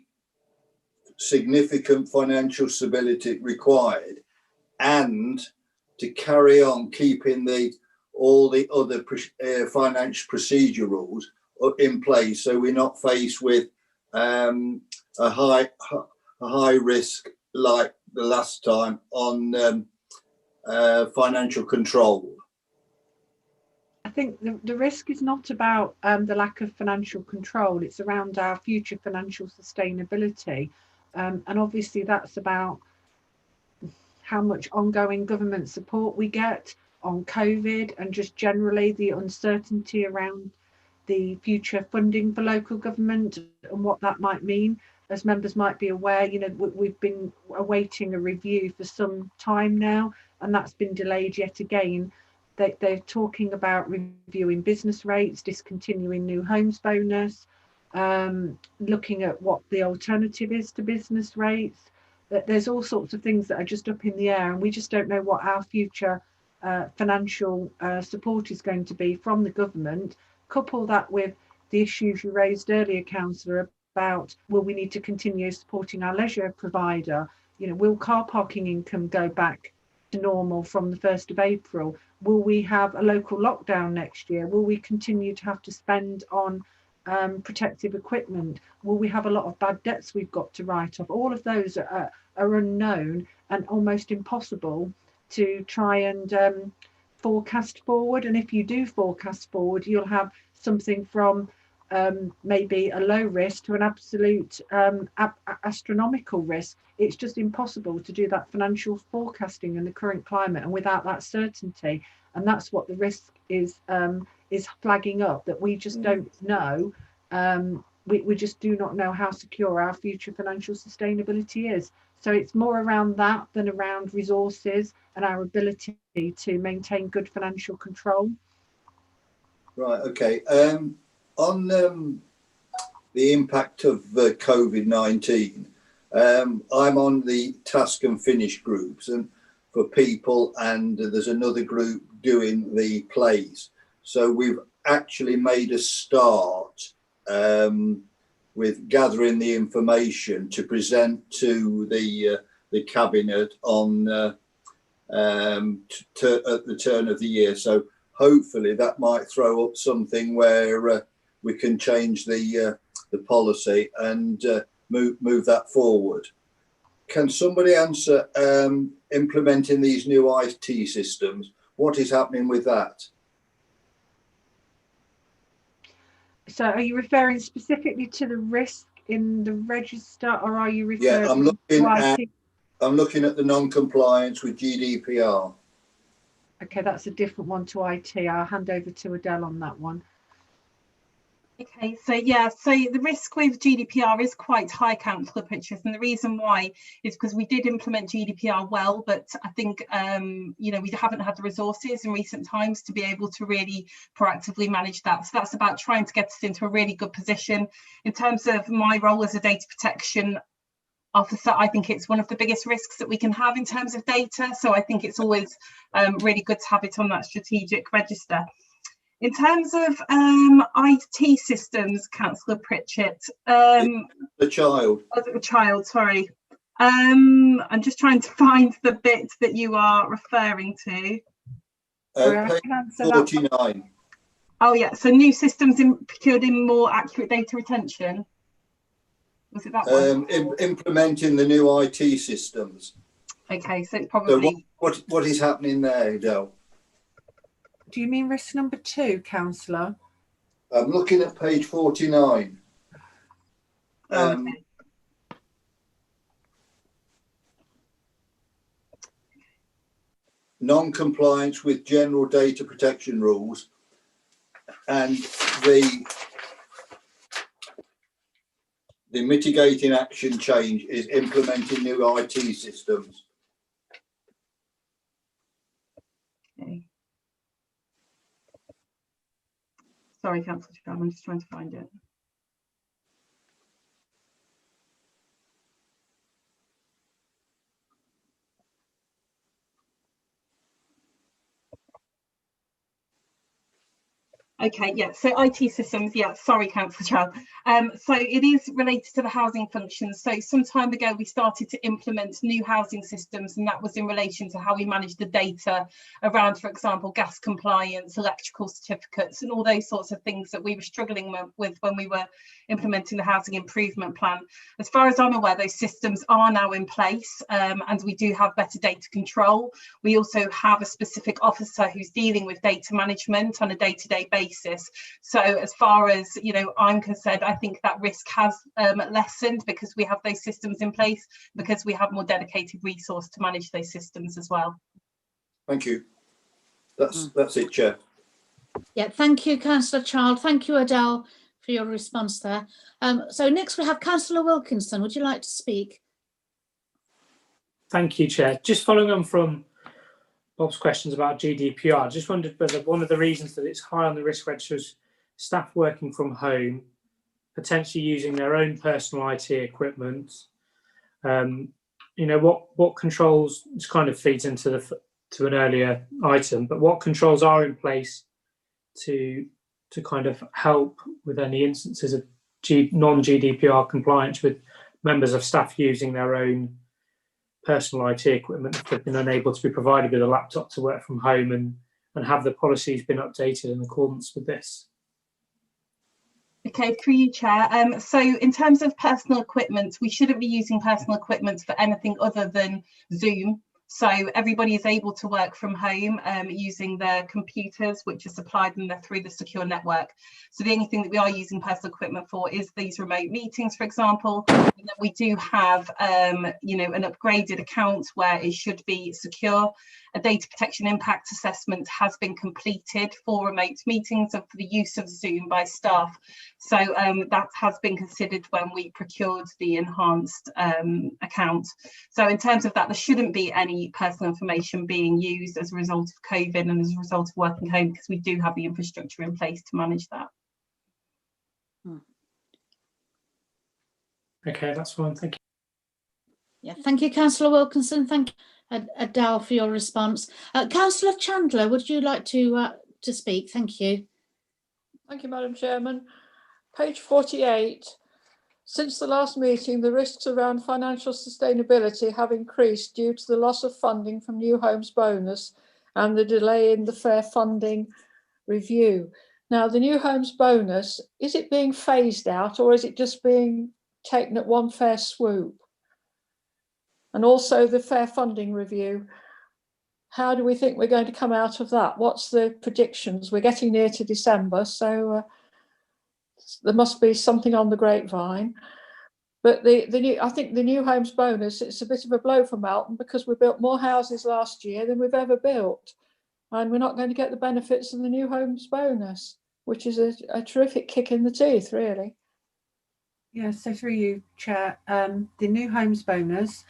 significant financial stability required, and to carry on keeping all the other financial procedure rules in place, so we're not faced with a high risk like the last time on financial control? I think the risk is not about the lack of financial control. It's around our future financial sustainability. And obviously that's about how much ongoing government support we get on COVID, and just generally the uncertainty around the future funding for local government and what that might mean. As members might be aware, we've been awaiting a review for some time now, and that's been delayed yet again. They're talking about reviewing business rates, discontinuing new homes bonus, looking at what the alternative is to business rates. There's all sorts of things that are just up in the air, and we just don't know what our future financial support is going to be from the government. Couple that with the issues you raised earlier, Councillor, about will we need to continue supporting our leisure provider? Will car parking income go back to normal from the 1st of April? Will we have a local lockdown next year? Will we continue to have to spend on protective equipment? Will we have a lot of bad debts we've got to write off? All of those are unknown and almost impossible to try and forecast forward. And if you do forecast forward, you'll have something from maybe a low risk to an absolute astronomical risk. It's just impossible to do that financial forecasting in the current climate and without that certainty. And that's what the risk is flagging up, that we just don't know. We just do not know how secure our future financial sustainability is. So it's more around that than around resources and our ability to maintain good financial control. Right, okay. On the impact of COVID-19, I'm on the task and finish groups and for people, and there's another group doing the plays. So we've actually made a start with gathering the information to present to the cabinet on at the turn of the year. So hopefully that might throw up something where we can change the policy and move that forward. Can somebody answer implementing these new IT systems? What is happening with that? So are you referring specifically to the risk in the register, or are you referring I'm looking at the non-compliance with GDPR. Okay, that's a different one to IT. I'll hand over to Adele on that one. Okay, so yeah, so the risk with GDPR is quite high, Councillor Pritchett, and the reason why is because we did implement GDPR well, but I think you know, we haven't had the resources in recent times to be able to really proactively manage that. So that's about trying to get us into a really good position. In terms of my role as a data protection officer, I think it's one of the biggest risks that we can have in terms of data. So I think it's always really good to have it on that strategic register. In terms of IT systems, Councillor Pritchett, the child. Oh, the child, sorry. I'm just trying to find the bit that you are referring to. Page 49. Oh yeah, so new systems procured in more accurate data retention. Was it that one? Implementing the new IT systems. Okay, so it's probably. So what is happening there, Adele? Do you mean risk number 2, Councillor? I'm looking at page 49. Okay. Non-compliance with general data protection rules, and the mitigating action change is implementing new IT systems. Okay. Sorry, Councillor Chairman, I'm just trying to find it. Okay, yeah, so IT systems, yeah, sorry, Councillor Child. So it is related to the housing functions. So some time ago, we started to implement new housing systems, and that was in relation to how we manage the data around, for example, gas compliance, electrical certificates, and all those sorts of things that we were struggling with when we were implementing the housing improvement plan. As far as I'm aware, those systems are now in place, and we do have better data control. We also have a specific officer who's dealing with data management on a day-to-day basis. So as far as, you know, I'm concerned, I think that risk has lessened because we have those systems in place, because we have more dedicated resource to manage those systems as well. Thank you. That's it, Chair. Yeah, thank you, Councillor Child. Thank you, Adele, for your response there. So next we have Councillor Wilkinson. Would you like to speak? Thank you, Chair. Just following on from Bob's questions about GDPR, I just wondered whether one of the reasons that it's high on the risk register is staff working from home, potentially using their own personal IT equipment. You know, what controls, this kind of feeds into an earlier item, but what controls are in place to kind of help with any instances of non-GDPR compliance with members of staff using their own personal IT equipment if they've been unable to be provided with a laptop to work from home, and have the policies been updated in accordance with this? Okay, through you, Chair. So in terms of personal equipment, we shouldn't be using personal equipment for anything other than Zoom. So everybody is able to work from home using their computers, which are supplied them through the secure network. So the only thing that we are using personal equipment for is these remote meetings, for example. And then we do have, you know, an upgraded account where it should be secure. A data protection impact assessment has been completed for remote meetings and for the use of Zoom by staff. So that has been considered when we procured the enhanced account. So in terms of that, there shouldn't be any personal information being used as a result of COVID and as a result of working home, because we do have the infrastructure in place to manage that. Okay, that's fine. Thank you. Yeah, thank you, Councillor Wilkinson. Thank you, Adele, for your response. Councillor Chandler, would you like to speak? Thank you. Thank you, Madam Chairman. Page 48. Since the last meeting, the risks around financial sustainability have increased due to the loss of funding from New Homes Bonus and the delay in the fair funding review. Now, the New Homes Bonus, is it being phased out, or is it just being taken at one fair swoop? And also the fair funding review, how do we think we're going to come out of that? What's the predictions? We're getting near to December, so there must be something on the grapevine. But I think the New Homes Bonus, it's a bit of a blow for Melton, because we built more houses last year than we've ever built, and we're not going to get the benefits of the New Homes Bonus. which is a terrific kick in the teeth, really. Yeah, so through you, Chair, the new homes bonus,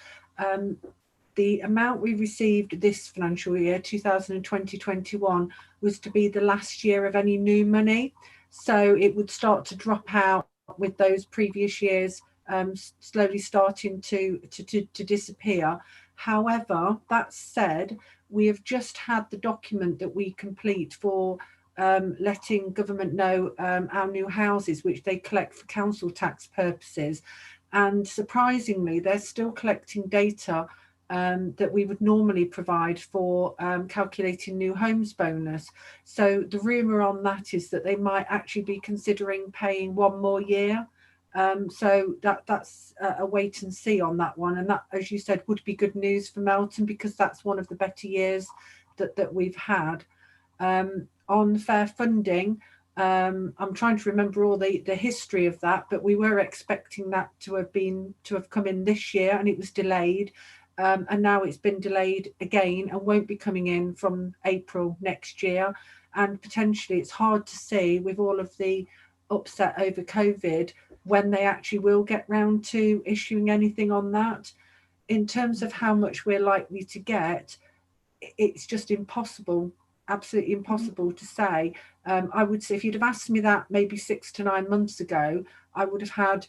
the amount we received this financial year, 2020-21, was to be the last year of any new money. So it would start to drop out with those previous years slowly starting to disappear. However, that said, we have just had the document that we complete for letting government know our new houses, which they collect for council tax purposes. And surprisingly, they're still collecting data that we would normally provide for calculating new homes bonus. So the rumour on that is that they might actually be considering paying one more year. So that's a wait and see on that one. And that, as you said, would be good news for Melton, because that's one of the better years that we've had. On fair funding, I'm trying to remember all the history of that, but we were expecting that to have come in this year, and it was delayed. And now it's been delayed again and won't be coming in from April next year. And potentially it's hard to see, with all of the upset over COVID, when they actually will get round to issuing anything on that. In terms of how much we're likely to get, it's just impossible, absolutely impossible to say. I would say if you'd have asked me that maybe 6 to 9 months ago, I would have had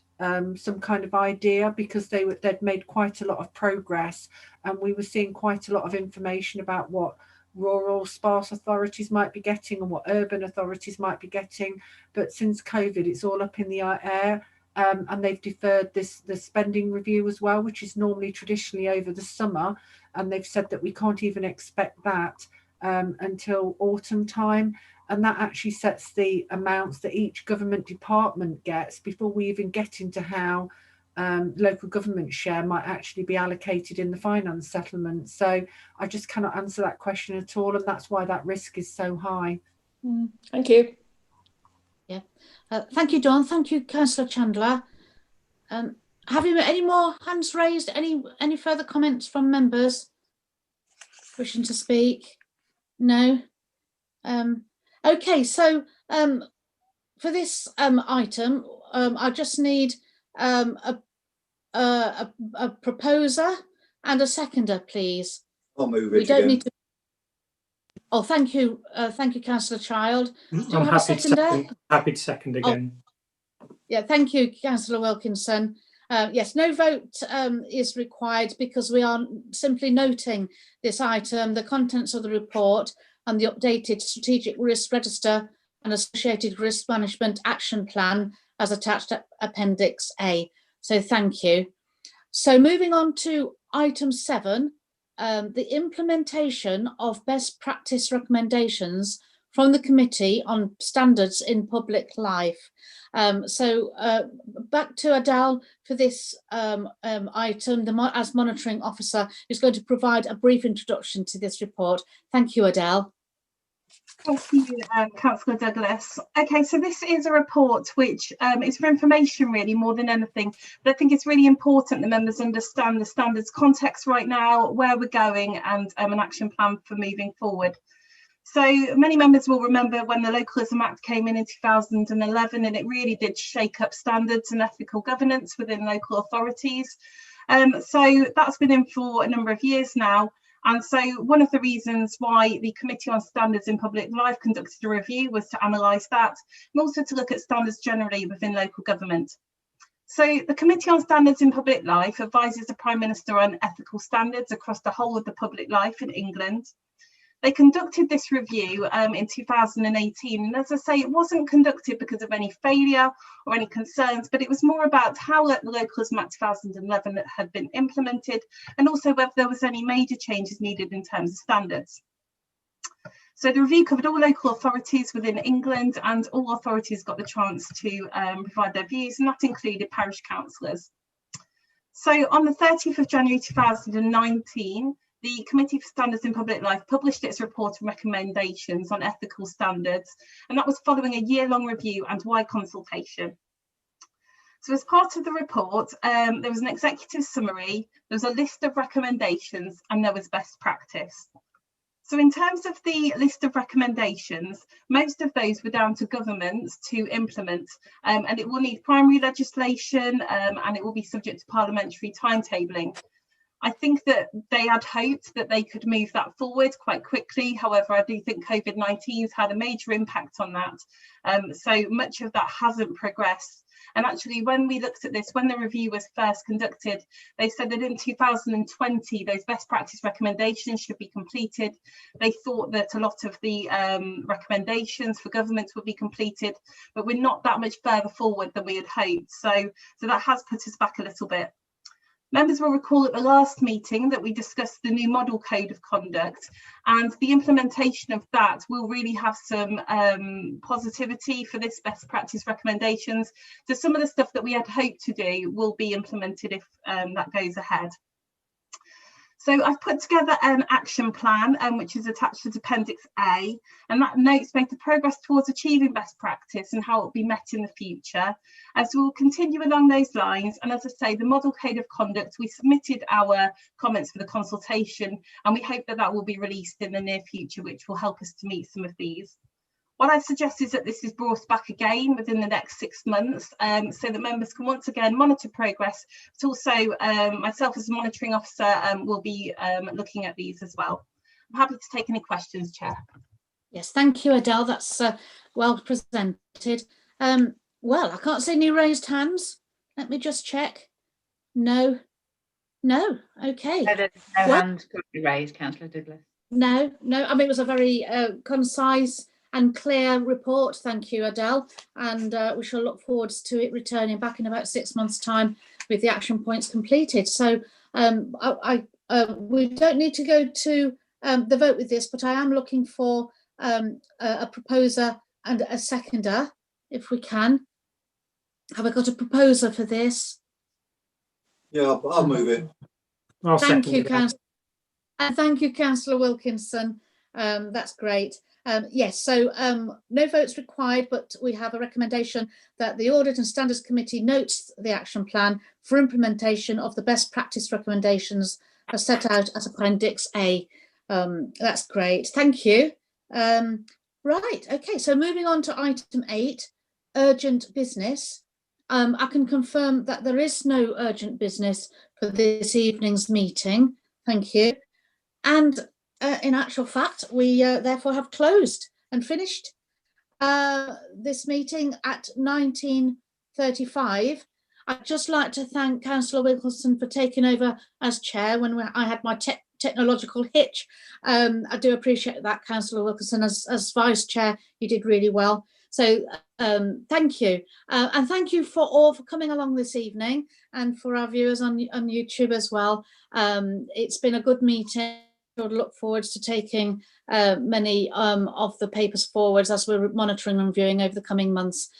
some kind of idea, because they'd made quite a lot of progress, and we were seeing quite a lot of information about what rural sparse authorities might be getting and what urban authorities might be getting. But since COVID, it's all up in the air, and they've deferred the spending review as well, which is normally traditionally over the summer, and they've said that we can't even expect that until autumn time. And that actually sets the amounts that each government department gets before we even get into how local government share might actually be allocated in the finance settlement. So I just cannot answer that question at all, and that's why that risk is so high. Thank you. Yeah, thank you, Dawn. Thank you, Councillor Chandler. Have you any more hands raised? Any further comments from members wishing to speak? No. Okay, so for this item, I just need a proposer and a seconder, please. I'll move We it don't again. need to. Oh, thank you, Councillor Child. Do you I'm have a seconder? happy to second again. Yeah, thank you, Councillor Wilkinson. Yes, no vote is required, because we are simply noting this item, the contents of the report and the updated strategic risk register and associated risk management action plan as attached to Appendix A. So thank you. So moving on to item 7, the implementation of best practice recommendations from the Committee on Standards in Public Life. So back to Adele for this item, as monitoring officer, who's going to provide a brief introduction to this report. Thank you, Adele. Thank you, Councillor Douglas. Okay, so this is a report which is for information really more than anything, but I think it's really important that members understand the standards context right now, where we're going, and an action plan for moving forward. So many members will remember when the Localism Act came in 2011, and it really did shake up standards and ethical governance within local authorities. So that's been in for a number of years now. And so one of the reasons why the Committee on Standards in Public Life conducted a review was to analyse that, and also to look at standards generally within local government. So the Committee on Standards in Public Life advises the Prime Minister on ethical standards across the whole of the public life in England. They conducted this review in 2018, and as I say, it wasn't conducted because of any failure or any concerns, but it was more about how the Localism Act 2011 had been implemented, and also whether there was any major changes needed in terms of standards. So the review covered all local authorities within England, and all authorities got the chance to provide their views, and that included parish councillors. So on the 30th of January 2019, the Committee for Standards in Public Life published its report and recommendations on ethical standards, and that was following a year-long review and wide consultation. So as part of the report, there was an executive summary, there was a list of recommendations, and there was best practice. So in terms of the list of recommendations, most of those were down to governments to implement, and it will need primary legislation, and it will be subject to parliamentary timetabling. I think that they had hoped that they could move that forward quite quickly. However, I do think COVID-19 has had a major impact on that. So much of that hasn't progressed. And actually, when we looked at this, when the review was first conducted, they said that in 2020, those best practice recommendations should be completed. They thought that a lot of the recommendations for governments would be completed, but we're not that much further forward than we had hoped. So that has put us back a little bit. Members will recall at the last meeting that we discussed the new model code of conduct, and the implementation of that will really have some positivity for this best practice recommendations. So some of the stuff that we had hoped to do will be implemented if that goes ahead. So I've put together an action plan, which is attached to Appendix A, and that notes both the progress towards achieving best practice and how it will be met in the future. As we'll continue along those lines, and as I say, the model code of conduct, we submitted our comments for the consultation, and we hope that that will be released in the near future, which will help us to meet some of these. What I suggest is that this is brought back again within the next 6 months, so that members can once again monitor progress, but also myself as a monitoring officer will be looking at these as well. I'm happy to take any questions, Chair. Yes, thank you, Adele. That's well presented. Well, I can't see any raised hands. Let me just check. No. Okay. No, there's no hand currently raised, Councillor Douglas. No. I mean, it was a very concise and clear report. Thank you, Adele. And we shall look forward to it returning back in about 6 months' time with the action points completed. So we don't need to go to the vote with this, but I am looking for a proposer and a seconder, if we can. Have I got a proposer for this? Yeah, I'll move it. Thank you, Councillor. And thank you, Councillor Wilkinson. That's great. Yes, so no votes required, but we have a recommendation that the Audit and Standards Committee notes the action plan for implementation of the best practice recommendations as set out as Appendix A. That's great. Thank you. Right. Okay. So moving on to item 8, urgent business. I can confirm that there is no urgent business for this evening's meeting. Thank you. And in actual fact, we therefore have closed and finished this meeting at 19:35. I'd just like to thank Councillor Wilkinson for taking over as chair when I had my technological hitch. I do appreciate that, Councillor Wilkinson. As vice chair, you did really well. So thank you. And thank you for all for coming along this evening, and for our viewers on YouTube as well. It's been a good meeting. Look forward to taking many of the papers forwards as we're monitoring and reviewing over the coming months.